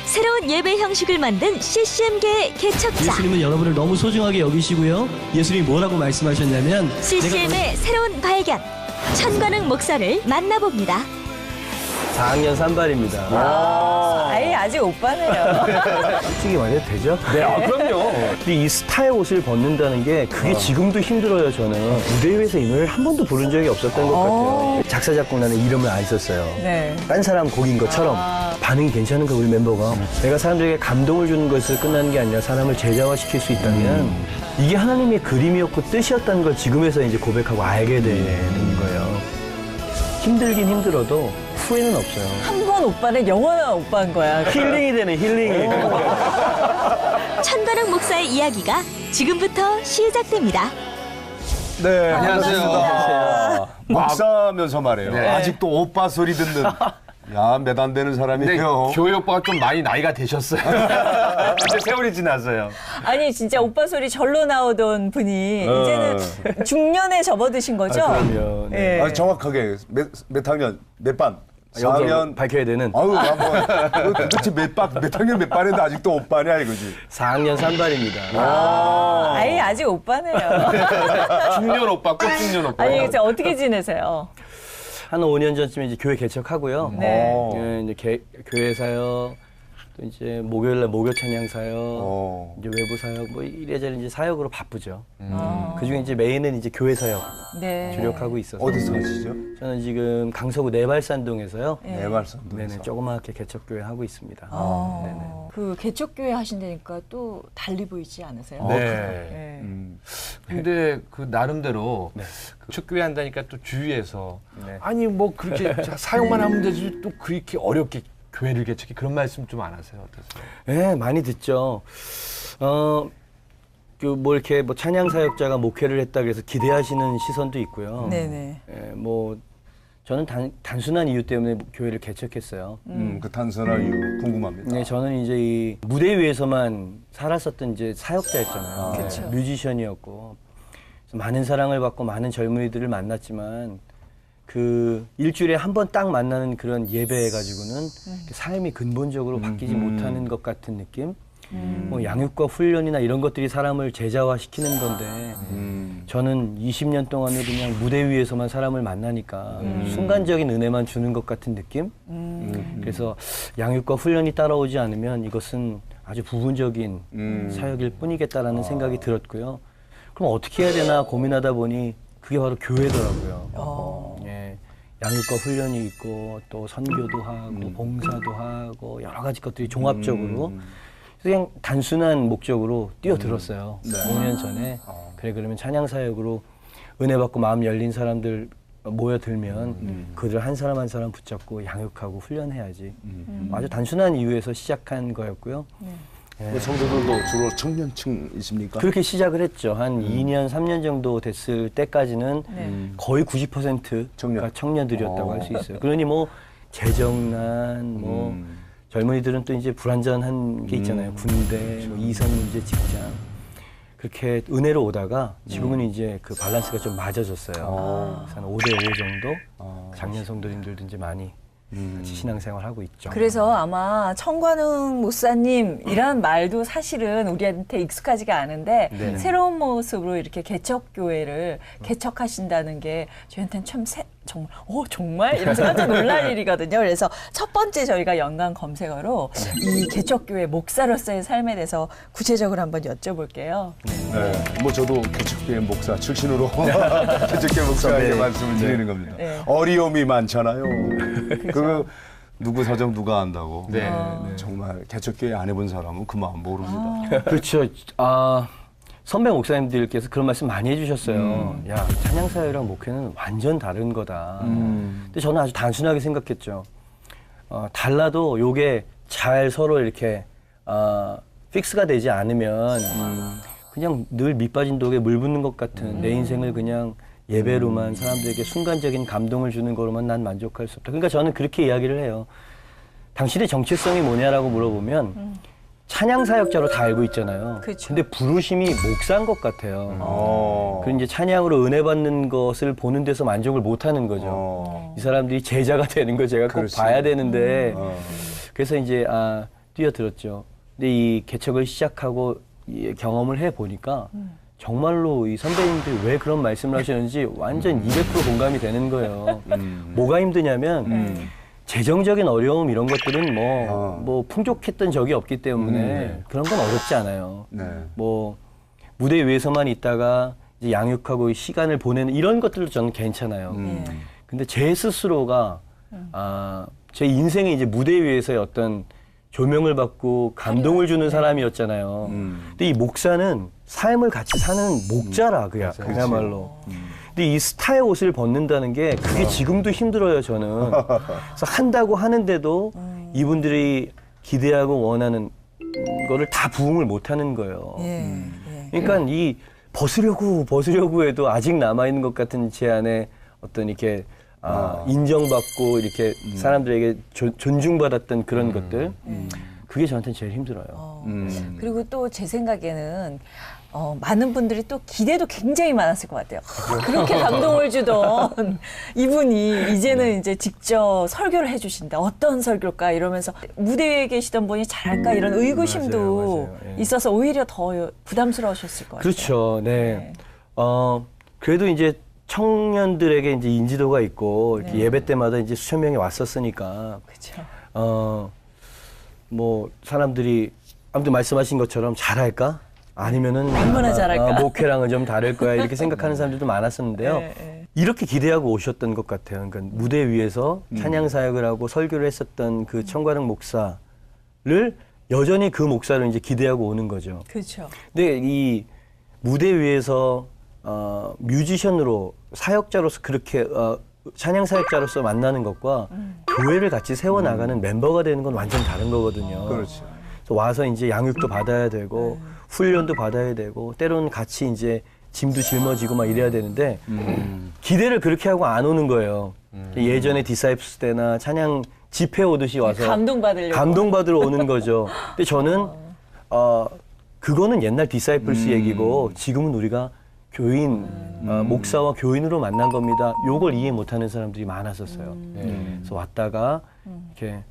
새로운 예배 형식을 만든 CCM계의 개척자. 예수님은 여러분을 너무 소중하게 여기시고요. 예수님이 뭐라고 말씀하셨냐면 CCM의 새로운 발견. 천관웅 목사를 만나봅니다. 4학년 3반입니다. 아예 아직 오빠네요. 솔직히 말해도 되죠? 네, 그럼요. 근데 이 스타의 옷을 벗는다는 게 그게 지금도 힘들어요, 저는. 무대 위에서 이 노래를 한 번도 부른 적이 없었던 것 같아요. 작사, 작곡 나는 이름을 안 썼어요. 네. 딴 사람 곡인 것처럼 반응이 괜찮은 거야, 우리 멤버가. 내가 사람들에게 감동을 주는 것을 끝나는 게 아니라 사람을 제자화시킬 수 있다면 이게 하나님의 그림이었고 뜻이었다는 걸 지금에서 이제 고백하고 알게 되는 거예요. 힘들긴 힘들어도 후회는 없어요. 한 번 오빠는 영원한 오빠인 거야. 힐링이 되는 힐링이. 천관웅 목사의 이야기가 지금부터 시작됩니다. 네, 안녕하세요. 목사면서 말해요. 네. 아직도 오빠 소리 듣는 야, 몇 안 되는 근데 사람이에요. 교회 오빠가 좀 많이 나이가 되셨어요. 이제 세월이 지났어요. 아니 진짜 오빠 소리 절로 나오던 분이 이제는 중년에 접어드신 거죠? 그럼요. 네. 예. 정확하게 몇 학년, 몇 반? 여기서 4학년. 밝혀야 되는. 아유, 한번 도대체 몇 학년 몇 반인데 아직도 오빠냐 이거지. 4학년 3반입니다. 아예 아직 오빠네요. 중년 오빠, 꽃중년 오빠. 아니 이제 어떻게 지내세요? 한 5년 전쯤에 이제 교회 개척하고요. 네. 이제 교회 사역, 또 이제 목요일날 목요 찬양 사역, 이제 외부 사역, 뭐 이래저래 이제 사역으로 바쁘죠. 그중에 이제 메인은 이제 교회 사역 네. 주력하고 있어서. 어디서 하시죠? 저는 지금 강서구 내발산동에서요. 내발산동에서. 네네, 조그맣게 개척교회 하고 있습니다. 네네. 그 개척교회 하신다니까 또 달리 보이지 않으세요? 네. 네. 근데 그 나름대로 그 축교회 한다니까 또 주위에서 아니 뭐 그렇게 사용만 하면 되지 또 그렇게 어렵게 교회를 개척해 그런 말씀 좀 안 하세요? 어떠세요? 네, 많이 듣죠. 뭐 이렇게 뭐 찬양 사역자가 목회를 했다 그래서 기대하시는 시선도 있고요. 네네. 뭐 저는 단순한 이유 때문에 교회를 개척했어요. 그 단순한 이유 궁금합니다. 네, 저는 이제 이 무대 위에서만 살았었던 이제 사역자였잖아요. 그쵸. 뮤지션이었고. 많은 사랑을 받고 많은 젊은이들을 만났지만 그 일주일에 한 번 딱 만나는 그런 예배 가지고는 삶이 근본적으로 바뀌지 못하는 것 같은 느낌? 뭐 양육과 훈련이나 이런 것들이 사람을 제자화시키는 건데 저는 20년 동안을 그냥 무대 위에서만 사람을 만나니까 순간적인 은혜만 주는 것 같은 느낌? 그래서 양육과 훈련이 따라오지 않으면 이것은 아주 부분적인 사역일 뿐이겠다라는 생각이 들었고요. 그럼 어떻게 해야 되나 고민하다 보니 그게 바로 교회더라고요. 예, 양육과 훈련이 있고 또 선교도 하고 봉사도 하고 여러 가지 것들이 종합적으로 그냥 단순한 목적으로 뛰어들었어요. 5년 전에. 그래 그러면 찬양 사역으로 은혜 받고 마음 열린 사람들 모여들면 그들 한 사람 한 사람 붙잡고 양육하고 훈련해야지. 아주 단순한 이유에서 시작한 거였고요. 그 성도들도 주로 청년층이십니까? 그렇게 시작을 했죠. 한 2년, 3년 정도 됐을 때까지는 거의 90%가 청년들이었다고 할 수 있어요. 그러니 뭐 재정난, 뭐 젊은이들은 또 이제 불완전한 게 있잖아요. 군대, 뭐 이성 문제, 직장. 그렇게 은혜로 오다가 지금은 이제 그 밸런스가 좀 맞아졌어요. 그래서 한 5대5 정도 작년 성도님들도 이제 많이 같이 신앙생활하고 있죠. 그래서 아마 청관웅 목사님이란 말도 사실은 우리한테 익숙하지가 않은데 네. 새로운 모습으로 이렇게 개척교회를 개척하신다는 게 저희한테는 참 정말 정말 이러면서 깜짝 놀랄 일이거든요. 그래서 첫 번째 저희가 연관 검색어로 이 개척교회 목사로서의 삶에 대해서 구체적으로 한번 여쭤볼게요. 네, 뭐 저도 개척교회 목사 출신으로 개척교회 목사에게 말씀을 드리는 겁니다. 네. 어려움이 많잖아요. 그 누구 사정 누가 안다고. 네. 정말 개척교회 안 해본 사람은 그 마음 모릅니다. 그렇죠. 선배 목사님들께서 그런 말씀 많이 해주셨어요. 야, 찬양사역이랑 목회는 완전 다른 거다. 근데 저는 아주 단순하게 생각했죠. 달라도 요게 잘 서로 이렇게 픽스가 되지 않으면 그냥 늘 밑빠진 독에 물 붓는 것 같은 내 인생을 그냥 예배로만 사람들에게 순간적인 감동을 주는 거로만 난 만족할 수 없다. 그러니까 저는 그렇게 이야기를 해요. 당신의 정체성이 뭐냐라고 물어보면 찬양 사역자로 다 알고 있잖아요. 그쵸. 근데 부르심이 목사인 것 같아요. 그리고 이제 찬양으로 은혜 받는 것을 보는 데서 만족을 못 하는 거죠. 이 사람들이 제자가 되는 걸 제가 꼭 그렇지. 봐야 되는데 그래서 이제 뛰어들었죠. 근데 이 개척을 시작하고 이 경험을 해 보니까 정말로 이 선배님들이 왜 그런 말씀을 하시는지 완전 200% 공감이 되는 거예요. 뭐가 힘드냐면 재정적인 어려움 이런 것들은 뭐 풍족했던 적이 없기 때문에 그런 건 어렵지 않아요. 뭐 무대 위에서만 있다가 이제 양육하고 시간을 보내는 이런 것들도 저는 괜찮아요. 근데 제 스스로가 제 인생이 이제 무대 위에서의 어떤 조명을 받고 감동을 주는 사람이었잖아요. 근데 이 목사는 삶을 같이 사는 목자라 그야말로. 근데 이 스타의 옷을 벗는다는 게 그게 지금도 힘들어요, 저는. 그래서 한다고 하는데도 이분들이 기대하고 원하는 거를 다 부응을 못 하는 거예요. 그러니까 이 벗으려고 해도 아직 남아있는 것 같은 제 안에 어떤 이렇게 인정받고 이렇게 사람들에게 존중받았던 그런 것들. 그게 저한테는 제일 힘들어요. 그리고 또 제 생각에는 많은 분들이 또 기대도 굉장히 많았을 것 같아요. 그렇게 감동을 주던 이분이 이제는 이제 직접 설교를 해주신다. 어떤 설교일까 이러면서 무대에 계시던 분이 잘할까 이런 의구심도 맞아요. 예. 있어서 오히려 더 부담스러우셨을 것 같아요. 그렇죠. 네. 그래도 이제 청년들에게 이제 인지도가 있고 이렇게 예배 때마다 이제 수천 명이 왔었으니까. 그렇죠. 뭐 사람들이 아무튼 말씀하신 것처럼 잘할까? 아니면은 얼마나 잘할까? 목회랑은 좀 다를 거야 이렇게 생각하는 사람들도 많았었는데요. 이렇게 기대하고 오셨던 것 같아요. 그러니까 무대 위에서 찬양 사역을 하고 설교를 했었던 그 청관웅 목사를 여전히 그 목사를 이제 기대하고 오는 거죠. 그렇죠. 근데 이 무대 위에서 뮤지션으로 사역자로서 그렇게 찬양 사역자로서 만나는 것과 교회를 같이 세워 나가는 멤버가 되는 건 완전 다른 거거든요. 그렇죠. 그래서 와서 이제 양육도 받아야 되고 훈련도 받아야 되고 때로는 같이 이제 짐도 짊어지고 막 이래야 되는데 기대를 그렇게 하고 안 오는 거예요. 예전에 디사이플스 때나 찬양 집회 오듯이 와서 감동받으러 오는 거죠. 근데 저는 그거는 옛날 디사이플스 얘기고 지금은 우리가 교인, 목사와 교인으로 만난 겁니다. 요걸 이해 못하는 사람들이 많았었어요. 그래서 왔다가 이렇게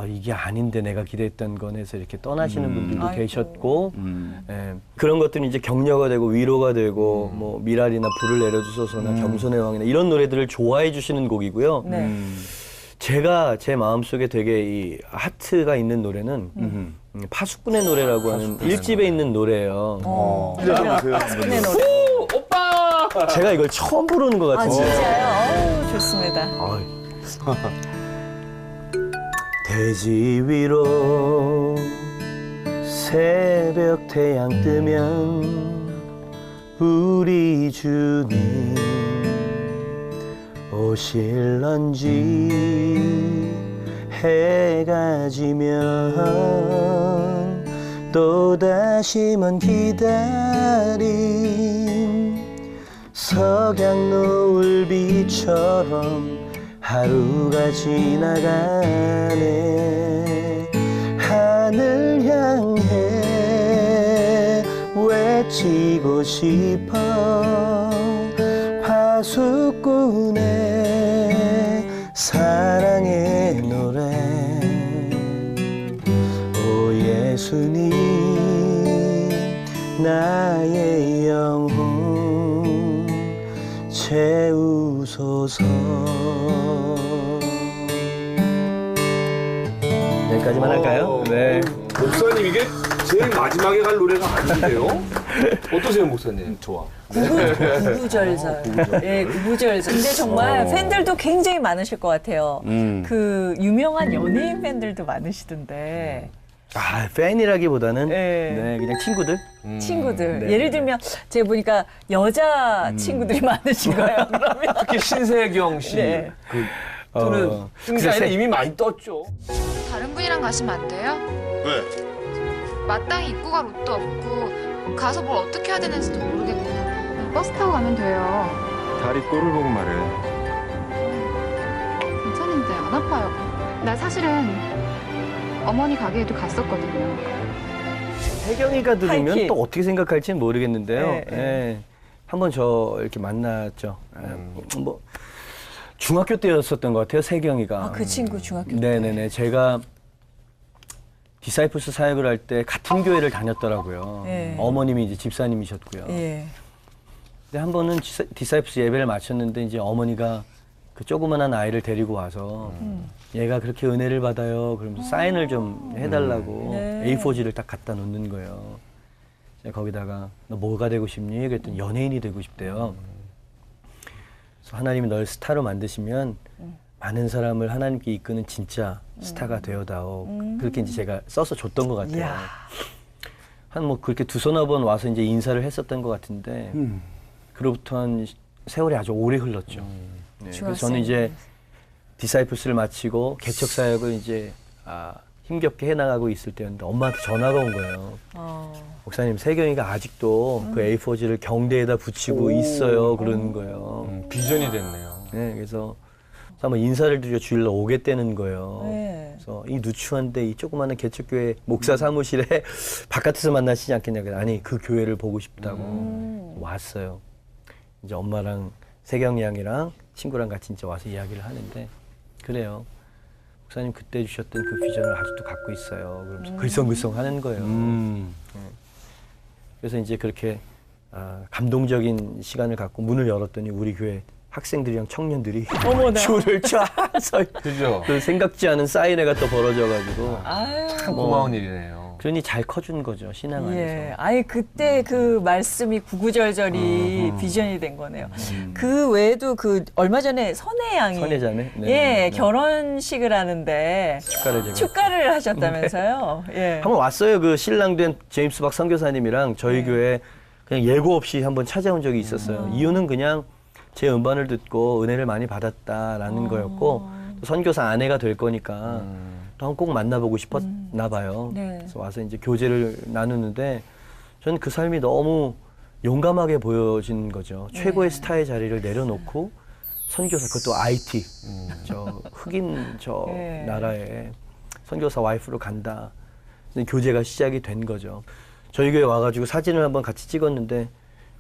이게 아닌데 내가 기대했던 건 해서 이렇게 떠나시는 분들도 아이고. 계셨고 예, 그런 것들이 이제 격려가 되고 위로가 되고 뭐 미랄이나 불을 내려주소서나 겸손의 왕이나 이런 노래들을 좋아해 주시는 곡이고요. 네. 제가 제 마음속에 되게 이 하트가 있는 노래는 파수꾼의 노래라고 하는 1집에 있는 노래예요. 파수꾼의 노래. 오빠! 제가 이걸 처음 부르는 것 아, 같은데. 진짜요? 어우, 좋습니다. 대지 위로 새벽 태양 뜨면 우리 주님 오실런지 해가 지면 또다시 먼 기다림 석양 노을비처럼 하루가 지나가네 하늘 향해 외치고 싶어 파수꾼의 사랑의 노래 오 예수님 나의 영혼 채우소서. 여기까지만 할까요? 네. 목사님 이게 제일 마지막에 갈 노래가 아닌데요? 어떠세요, 목사님? 좋아. 구구절절. 예, 구구절절. 근데 정말 팬들도 굉장히 많으실 것 같아요. 그 유명한 연예인 팬들도 많으시던데. 아, 팬이라기보다는 네. 네, 그냥 친구들. 친구들. 네. 예를 들면 제가 보니까 여자 친구들이 많으신 거예요. 그러면. 특히 신세경 씨. 네. 저는 뜬게 아니라 이미 많이 떴죠. 다른 분이랑 가시면 안 돼요? 왜? 마땅히 입구가 로또 없고 가서 뭘 어떻게 해야 되는지도 모르겠고 버스 타고 가면 돼요. 다리 꼴을 보고 말해. 괜찮은데 안 아파요. 나 사실은 어머니 가게에도 갔었거든요. 혜경이가 들으면 하이킥. 또 어떻게 생각할지는 모르겠는데요. 네, 네. 예. 한번 저 이렇게 만났죠. 뭐 중학교 때였었던 것 같아요, 세경이가. 아, 그 친구 중학교 때. 네네네. 제가 디사이플스 사역을 할 때 같은 교회를 다녔더라고요. 네. 어머님이 이제 집사님이셨고요. 예. 근데 한 번은 디사이플스 예배를 마쳤는데 이제 어머니가 그 조그만한 아이를 데리고 와서 얘가 그렇게 은혜를 받아요. 그러면서 사인을 좀 해달라고 네. A4지를 딱 갖다 놓는 거예요. 제가 거기다가 너 뭐가 되고 싶니? 그랬더니 연예인이 되고 싶대요. 그래서 하나님이 널 스타로 만드시면 많은 사람을 하나님께 이끄는 진짜 스타가 되어다오. 그렇게 이제 제가 써서 줬던 것 같아요. 이야. 한 뭐 그렇게 두서너 번 와서 이제 인사를 했었던 것 같은데 그로부터 한 세월이 아주 오래 흘렀죠. 네, 그래서 저는 이제 디사이플스를 마치고 개척 사역을 이제 힘겹게 해나가고 있을 때였는데 엄마한테 전화가 온 거예요. 목사님, 세경이가 아직도 그 A4지를 경대에다 붙이고 있어요. 그러는 거예요. 비전이 됐네요. 네, 그래서 한번 인사를 드려 주일러 오겠다는 거예요. 네. 그래서 이 누추한데 이 조그마한 개척교회 목사 사무실에 바깥에서 만나시지 않겠냐고. 아니, 그 교회를 보고 싶다고 왔어요. 이제 엄마랑 세경이 양이랑 친구랑 같이 이제 와서 이야기를 하는데 그래요. 목사님 그때 주셨던 그 비전을 아직도 갖고 있어요. 그러면서 글썽글썽 하는 거예요. 네. 그래서 이제 그렇게 감동적인 시간을 갖고 문을 열었더니 우리 교회 학생들이랑 청년들이 줄을 쫙 서 그죠? 그 생각지 않은 사인회가 또 벌어져가지고 참 고마운 일이네요. 그러니 잘 커준 거죠, 신앙 안에서. 예. 아예 그때 그 말씀이 구구절절이 비전이 된 거네요. 그 외에도 그 얼마 전에 선혜양이 선혜자매? 네, 예, 네. 결혼식을 하는데 축가를 하셨다면서요. 예. 한번 왔어요. 그 신랑 된 제임스 박 선교사님이랑 저희 교회 그냥 예고 없이 한번 찾아온 적이 있었어요. 이유는 그냥 제 음반을 듣고 은혜를 많이 받았다라는 거였고 또 선교사 아내가 될 거니까 또 한 꼭 만나보고 싶었나 봐요. 네. 그래서 와서 이제 교제를 나누는데 저는 그 삶이 너무 용감하게 보여진 거죠. 최고의 스타의 자리를 내려놓고 선교사, 그것도 IT, 저 흑인 저 나라에 선교사 와이프로 간다. 교제가 시작이 된 거죠. 저희 교회 와가지고 사진을 한번 같이 찍었는데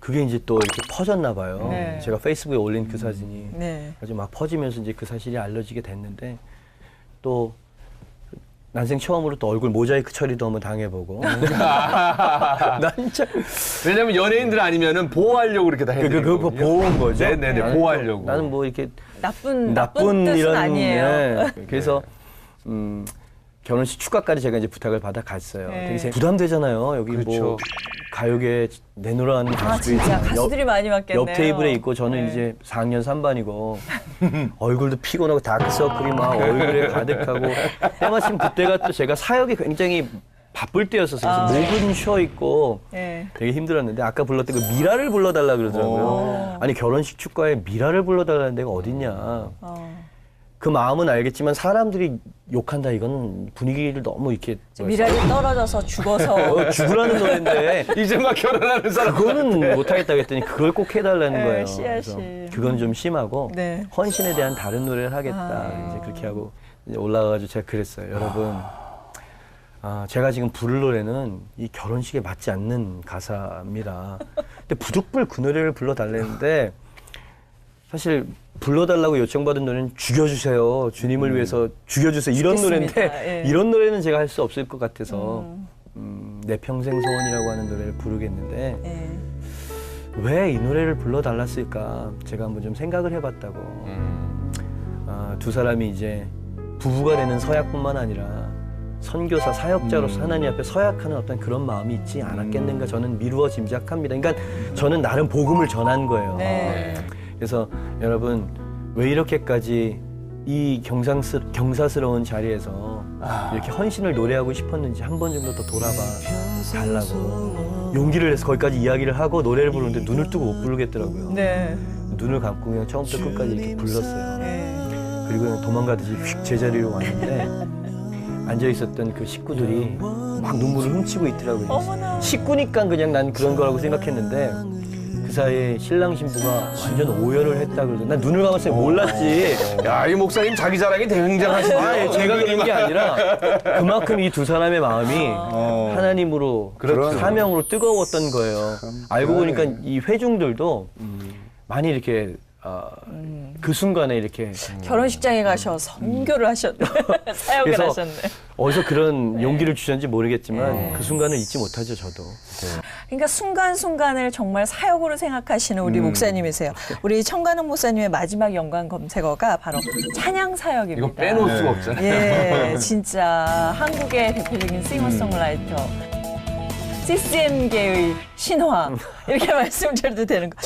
그게 이제 또 이렇게 퍼졌나 봐요. 네. 제가 페이스북에 올린 그 사진이 네. 아주 막 퍼지면서 이제 그 사실이 알려지게 됐는데 또 난생 처음으로 또 얼굴 모자이크 처리도 한번 당해보고. 난 진짜. 왜냐면 연예인들 아니면은 보호하려고 그렇게 다 해요. 그거 보호인 거죠. 네네네, 보호하려고. 나는 뭐 이렇게 나쁜 뜻은 이런 아니에요. 네. 그래서 결혼식 축가까지 제가 이제 부탁을 받아 갔어요. 네. 되게 부담되잖아요. 여기 그렇죠. 뭐 가요계 내노라는 가수들이 진짜 가수들이 많이 왔겠네요. 옆 테이블에 있고 저는 네. 이제 4학년 3반이고 얼굴도 피곤하고 다크서클이 막 얼굴에 가득하고 때마침 그때가 또 제가 사역이 굉장히 바쁠 때였었어요. 그래서 목은 쉬어 있고 네. 되게 힘들었는데 아까 불렀던 그 미라를 불러달라 그러더라고요. 아니 결혼식 축가에 미라를 불러달라는 데가 어딨냐. 그 마음은 알겠지만 사람들이 욕한다 이거는 분위기를 너무 이렇게 미랄이 떨어져서 죽어서 죽으라는 노래인데 이제 막 결혼하는 사람 그거는 못하겠다고 했더니 그걸 꼭 해달라는 거예요. 씨앗이. 그래서 그건 좀 심하고 네. 헌신에 대한 다른 노래를 하겠다 이제 그렇게 하고 이제 올라가가지고 제가 그랬어요. 여러분 제가 지금 부를 노래는 이 결혼식에 맞지 않는 가사입니다. 근데 부득불 그 노래를 불러달랬는데 사실 불러달라고 요청받은 노래는 죽여주세요. 주님을 위해서 죽여주세요. 이런 죽겠습니다. 노래인데 예. 이런 노래는 제가 할 수 없을 것 같아서 내 평생 소원이라고 하는 노래를 부르겠는데 네. 왜 이 노래를 불러달랐을까 제가 한번 좀 생각을 해봤다고. 두 사람이 이제 부부가 되는 서약뿐만 아니라 선교사 사역자로서 하나님 앞에 서약하는 어떤 그런 마음이 있지 않았겠는가 저는 미루어 짐작합니다. 그러니까 저는 나름 복음을 전한 거예요. 네. 그래서 여러분 왜 이렇게까지 이 경사스러운 자리에서 이렇게 헌신을 노래하고 싶었는지 한 번 정도 더 돌아봐 달라고 용기를 내서 거기까지 이야기를 하고 노래를 부르는데 눈을 뜨고 못 부르겠더라고요. 네. 눈을 감고 그냥 처음부터 끝까지 이렇게 불렀어요. 네. 그리고 그냥 도망가듯이 휙 제자리로 왔는데 앉아 있었던 그 식구들이 막 눈물을 훔치고 있더라고요. 어머나. 식구니까 그냥 난 그런 거라고 생각했는데 그 사이에 신랑 신부가 완전 오열을 했다 그러더라고요. 난 눈을 감았을 때 몰랐지. 야, 이 목사님 자기 자랑이 굉장하시네요. 제가 그런 게 아니라 그만큼 이 두 사람의 마음이 하나님으로 그렇죠. 사명으로 뜨거웠던 거예요. 알고 보니까 이 회중들도 많이 이렇게 그 순간에 이렇게 결혼식장에 가셔서 선교를 하셨네. 사역을 그래서 하셨네. 어디서 그런 용기를 주셨는지 모르겠지만 그 순간을 잊지 못하죠, 저도. 그러니까 순간순간을 정말 사역으로 생각하시는 우리 목사님이세요. 우리 청관욱 목사님의 마지막 연관 검색어가 바로 찬양 사역입니다. 이거 빼놓을 수가 없잖아요. 예, 진짜 한국의 대표적인 싱어송라이터. CCM계의 신화 이렇게 말씀드려도 되는 거.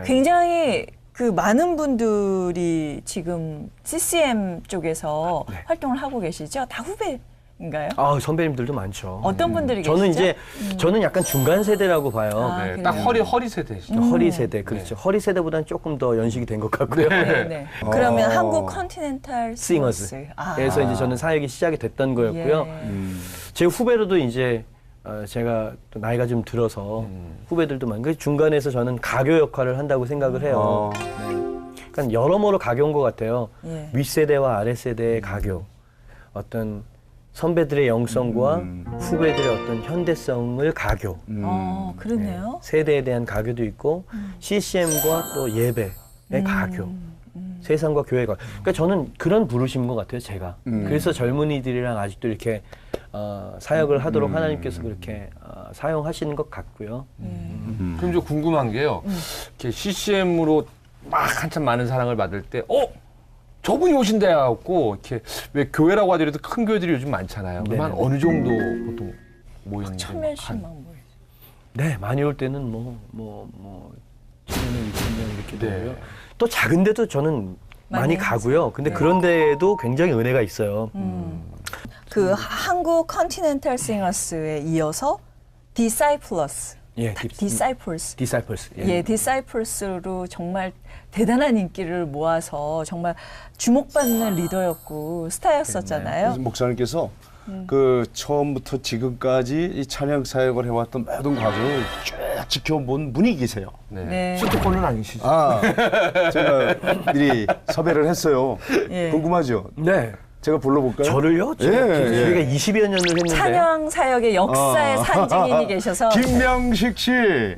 굉장히 많은 분들이 지금 CCM 쪽에서 활동을 하고 계시죠? 다 후배인가요? 선배님들도 많죠. 어떤 분들이 계시죠? 저는 이제 저는 약간 중간 세대라고 봐요. 네, 딱 허리 세대시죠. 허리 세대, 그렇죠. 허리 세대보다는 조금 더 연식이 된 것 같고요. 네. 그러면 한국 컨티넨탈 싱어스. 그래서 이제 저는 사역이 시작이 됐던 거였고요. 제 후배로도 이제 제가 또 나이가 좀 들어서 후배들도 많고 중간에서 저는 가교 역할을 한다고 생각을 해요. 그러니까 여러모로 가교인 것 같아요. 윗세대와 아랫세대의 가교. 어떤 선배들의 영성과 후배들의 어떤 현대성을 가교. 그러네요. 세대에 대한 가교도 있고 CCM과 또 예배의 가교. 세상과 교회가. 그러니까 저는 그런 부르심인 것 같아요, 제가. 그래서 젊은이들이랑 아직도 이렇게 사역을 하도록 하나님께서 그렇게 사용하시는 것 같고요. 그럼 좀 궁금한 게요. 이렇게 CCM으로 막 한참 많은 사랑을 받을 때, 저분이 오신대 하고 이렇게 왜 교회라고 하더라도 큰 교회들이 요즘 많잖아요. 그럼 한 어느 정도 보통 모이는지? 1000명씩만 모이죠. 네, 많이 올 때는 1000명, 2000명 이렇게 되고요. 또 작은 데도 저는 많이 가고요. 근데 그런 데에도 굉장히 은혜가 있어요. 한국 컨티넨탈 싱어스에 이어서 디사이플러스. 디사이플스. 예. 디사이플스로 정말 대단한 인기를 모아서 정말 주목받는 리더였고 스타였었잖아요. 그래서 목사님께서 그 처음부터 지금까지 이 찬양 사역을 해왔던 모든 과정을 쭉 지켜본 분이 계세요. 네. 수도권은 아니시죠? 제가 미리 섭외를 했어요. 궁금하죠? 네. 제가 불러볼까요? 저를요? 예, 저희가 예. 20여 년을 했는데. 찬양 사역의 역사의 산증인이 계셔서 김명식 씨.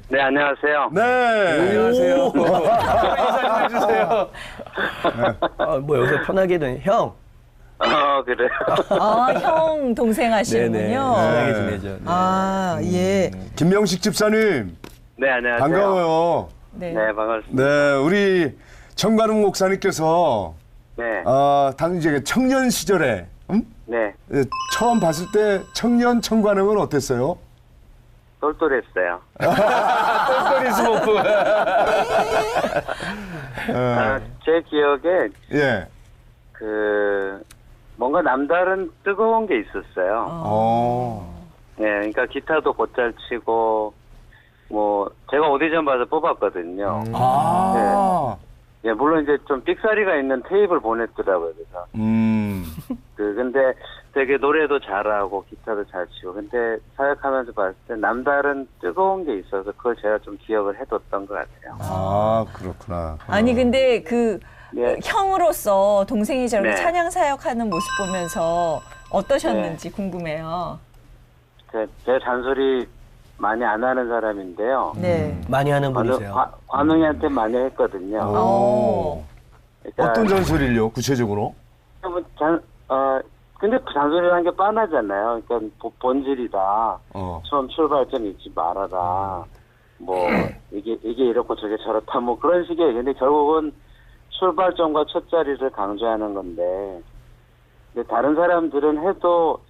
네, 안녕하세요. 네. 안녕하세요. 인사 좀 해주세요. 뭐 여기서 편하게 된 형. 그래요. 형 동생 하시는군요. 친하게 지내죠. 네. 아, 예. 김명식 집사님. 네, 안녕하세요. 반가워요. 네. 네, 반갑습니다. 네, 우리 청관웅 목사님께서 네. 당시 청년 시절에 네. 처음 봤을 때 청년 청관웅은 어땠어요? 똘똘했어요. 똘똘이 스모프. 제 기억에 예. 뭔가 남다른 뜨거운 게 있었어요. 네, 그러니까 기타도 곧잘 치고 뭐 제가 오디션 봐서 뽑았거든요. 네, 물론 이제 좀 삑사리가 있는 테이프를 보냈더라고요. 그래서 근데 되게 노래도 잘하고 기타도 잘 치고 근데 사역하면서 봤을 때 남다른 뜨거운 게 있어서 그걸 제가 좀 기억을 해뒀던 것 같아요. 아, 그렇구나. 아니 근데 네. 형으로서 동생이 저렇게 네. 찬양 사역하는 모습 보면서 어떠셨는지 궁금해요. 제 잔소리 많이 안 하는 사람인데요. 네. 많이 하는 분이세요. 관웅이한테 많이 했거든요. 그러니까 어떤 잔소리를요, 구체적으로? 근데 잔소리라는 게 뻔하잖아요. 그러니까 본질이다. 처음 출발점 잊지 말아라. 뭐 이게 이렇고 저게 저렇다. 뭐 그런 식의. 근데 결국은 출발점과 첫 자리를 강조하는 건데, 근데 다른 사람들은 해도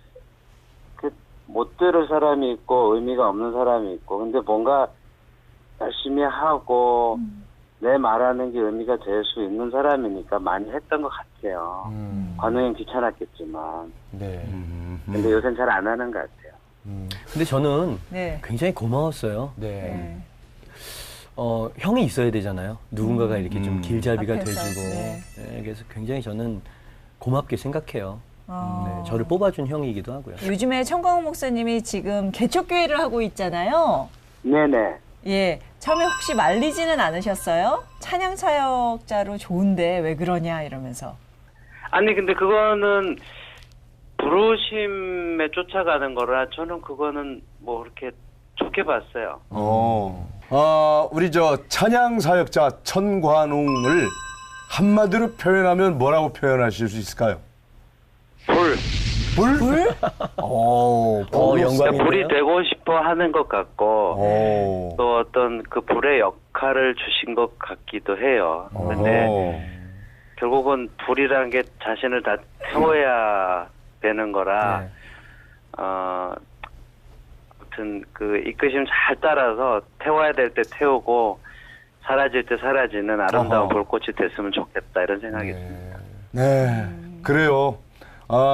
못 들을 사람이 있고 의미가 없는 사람이 있고, 근데 뭔가 열심히 하고 내 말하는 게 의미가 될 수 있는 사람이니까 많이 했던 것 같아요. 관우는 귀찮았겠지만. 네. 근데 요새는 잘 안 하는 것 같아요. 근데 저는 네. 굉장히 고마웠어요. 네. 형이 있어야 되잖아요. 누군가가 이렇게 좀 길잡이가 앞에서, 돼주고. 네. 네, 그래서 굉장히 저는 고맙게 생각해요. 네, 저를 뽑아준 형이기도 하고요. 요즘에 청광훈 목사님이 지금 개척교회를 하고 있잖아요. 네네. 예. 처음에 혹시 말리지는 않으셨어요? 찬양 사역자로 좋은데 왜 그러냐 이러면서. 아니 근데 그거는 부르심에 쫓아가는 거라 저는 그거는 뭐 그렇게 좋게 봤어요. 우리 찬양 사역자 천관웅을 한마디로 표현하면 뭐라고 표현하실 수 있을까요? 불? 영광인데요. 불이 되고 싶어 하는 것 같고 또 어떤 그 불의 역할을 주신 것 같기도 해요. 근데 결국은 불이라는 게 자신을 다 태워야 되는 거라 아무튼 그 이끄심 잘 따라서 태워야 될 때 태우고 사라질 때 사라지는 아름다운 불꽃이 됐으면 좋겠다 이런 생각이 듭니다. 네, 그래요.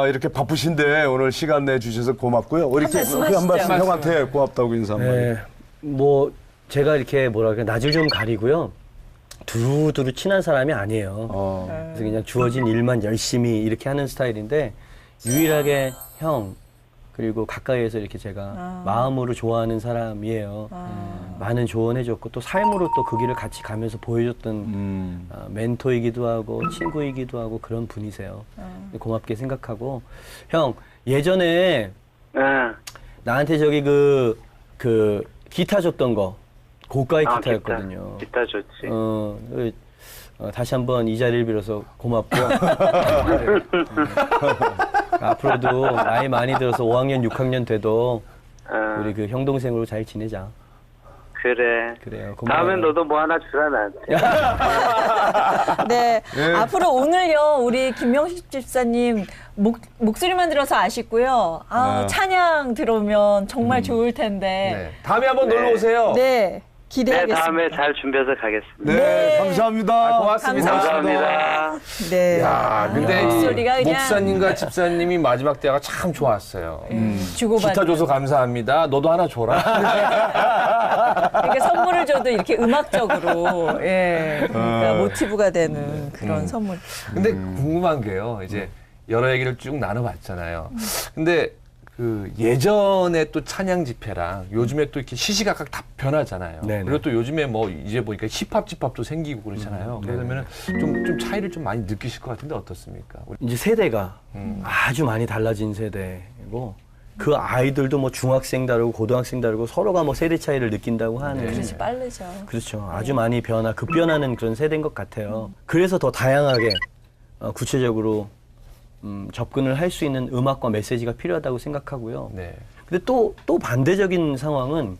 이렇게 바쁘신데 오늘 시간 내주셔서 고맙고요. 이렇게 한 말씀 형한테 고맙다고 인사 한번. 네, 뭐 제가 이렇게 뭐랄까 낯을 좀 가리고요. 두루두루 친한 사람이 아니에요. 그래서 그냥 주어진 일만 열심히 이렇게 하는 스타일인데 유일하게 형 그리고 가까이에서 이렇게 제가 마음으로 좋아하는 사람이에요. 많은 조언해줬고 또 삶으로 또 그 길을 같이 가면서 보여줬던 멘토이기도 하고 친구이기도 하고 그런 분이세요. 고맙게 생각하고 형 예전에 나한테 저기 그 기타 줬던 거 고가의 기타였거든요. 기타 좋지. 다시 한번 이 자리를 빌어서 고맙고요. 앞으로도 나이 많이 들어서 5학년, 6학년 돼도 우리 그 형 동생으로 잘 지내자. 그래. 그래요. 고마워요. 다음엔 너도 뭐 하나 주라 나한테. 네. 앞으로 오늘요 우리 김명식 집사님 목소리만 들어서 아쉽고요. 찬양 들어오면 정말 좋을 텐데. 네. 다음에 한번 놀러 오세요. 네. 기대하겠습니다. 네, 다음에 잘 준비해서 가겠습니다. 네, 감사합니다. 고맙습니다. 감사합니다. 네. 야, 근데 목소리가 이 그냥 목사님과 집사님이 마지막 대화가 참 좋았어요. 주고받는. 기타 줘서 감사합니다. 너도 하나 줘라. 그러니까 선물을 줘도 이렇게 음악적으로 그러니까 모티브가 되는 그런 선물. 근데 궁금한 게요. 이제 여러 얘기를 쭉 나눠봤잖아요. 근데 그 예전에 또 찬양 집회랑 요즘에 또 이렇게 시시각각 다 변하잖아요. 네네. 그리고 또 요즘에 뭐 이제 보니까 힙합 집합도 생기고 그렇잖아요. 그러면은 좀 차이를 좀 많이 느끼실 것 같은데 어떻습니까? 이제 세대가 아주 많이 달라진 세대고 그 아이들도 뭐 중학생 다르고 고등학생 다르고 서로가 뭐 세대 차이를 느낀다고 하는. 그렇지, 빠르죠. 그렇죠. 아주 많이 급변하는 그런 세대인 것 같아요. 그래서 더 다양하게 구체적으로 접근을 할 수 있는 음악과 메시지가 필요하다고 생각하고요. 네. 근데 또 반대적인 상황은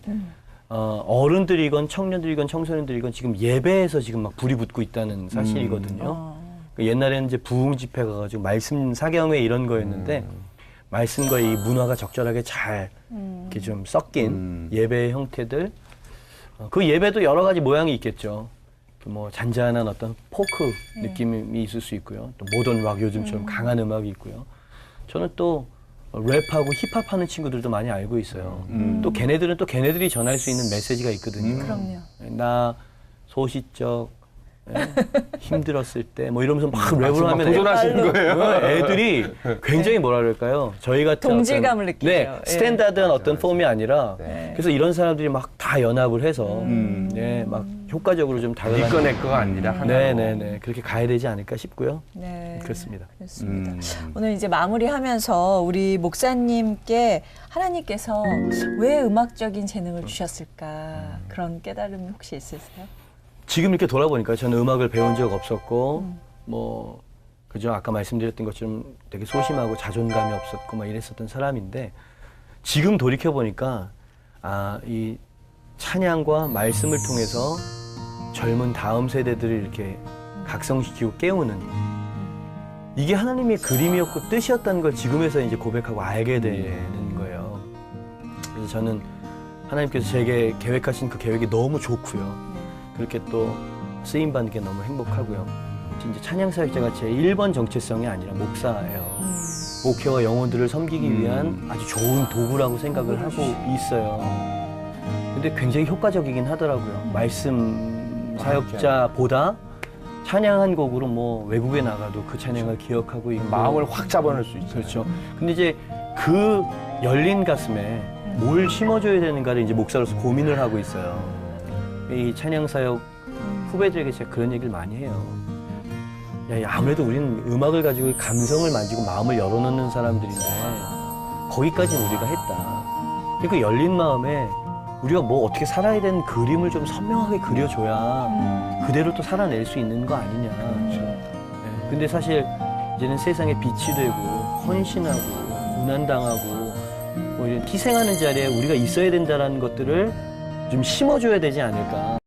어른들이건 청년들이건 청소년들이건 지금 예배에서 지금 막 불이 붙고 있다는 사실이거든요. 옛날에는 이제 부흥 집회 가가지고 말씀 사경회 이런 거였는데 말씀과 이 문화가 적절하게 잘 이렇게 좀 섞인 예배의 형태들. 그 예배도 여러 가지 모양이 있겠죠. 뭐 잔잔한 어떤 포크 느낌이 있을 수 있고요. 또 모던 락 요즘처럼 강한 음악이 있고요. 저는 또 랩하고 힙합하는 친구들도 많이 알고 있어요. 또 걔네들은 또 걔네들이 전할 수 있는 메시지가 있거든요. 그럼요. 나 소시적 힘들었을 때 뭐 이러면서 막 랩을 막 하면 도전하시는 거예요? 애들이 굉장히 뭐라 그럴까요? 저희 같은 동질감을 느끼죠. 네, 예. 스탠다드한 어떤 폼이 아니라 네. 그래서 이런 사람들이 막 다 연합을 해서 네, 막 효과적으로 좀 다가가는 니꺼 내꺼가 아니라 하나로. 네네네 그렇게 가야 되지 않을까 싶고요. 네. 그렇습니다. 그렇습니다. 오늘 이제 마무리하면서 우리 목사님께 하나님께서 왜 음악적인 재능을 주셨을까 그런 깨달음이 혹시 있으세요? 지금 이렇게 돌아보니까 저는 음악을 배운 적 없었고 뭐 그죠 아까 말씀드렸던 것처럼 되게 소심하고 자존감이 없었고 막 이랬었던 사람인데 지금 돌이켜 보니까 이 찬양과 말씀을 통해서 젊은 다음 세대들을 이렇게 각성시키고 깨우는 이게 하나님의 그림이었고 뜻이었다는 걸 지금에서 이제 고백하고 알게 되는 거예요. 그래서 저는 하나님께서 제게 계획하신 그 계획이 너무 좋고요. 그렇게 또 쓰임 받는 게 너무 행복하고요. 이제 찬양 사역자가 제 1번 정체성이 아니라 목사예요. 목회와 영혼들을 섬기기 위한 아주 좋은 도구라고 생각을 하고 있어요. 근데 굉장히 효과적이긴 하더라고요. 말씀 사역자보다 찬양 한 곡으로 뭐 외국에 나가도 그 찬양을 기억하고 있고 마음을 확 잡아낼 수 있죠. 그렇죠. 근데 이제 그 열린 가슴에 뭘 심어줘야 되는가를 이제 목사로서 고민을 하고 있어요. 이 찬양 사역 후배들에게 제가 그런 얘기를 많이 해요. 야, 아무래도 우리는 음악을 가지고 감성을 만지고 마음을 열어놓는 사람들인데 거기까지는 우리가 했다. 그리고 열린 마음에 우리가 뭐 어떻게 살아야 되는 그림을 좀 선명하게 그려줘야 그대로 또 살아낼 수 있는 거 아니냐. 네. 근데 사실 이제는 세상에 빛이 되고 헌신하고 고난당하고 뭐 이런 희생하는 자리에 우리가 있어야 된다는 것들을 좀 심어줘야 되지 않을까.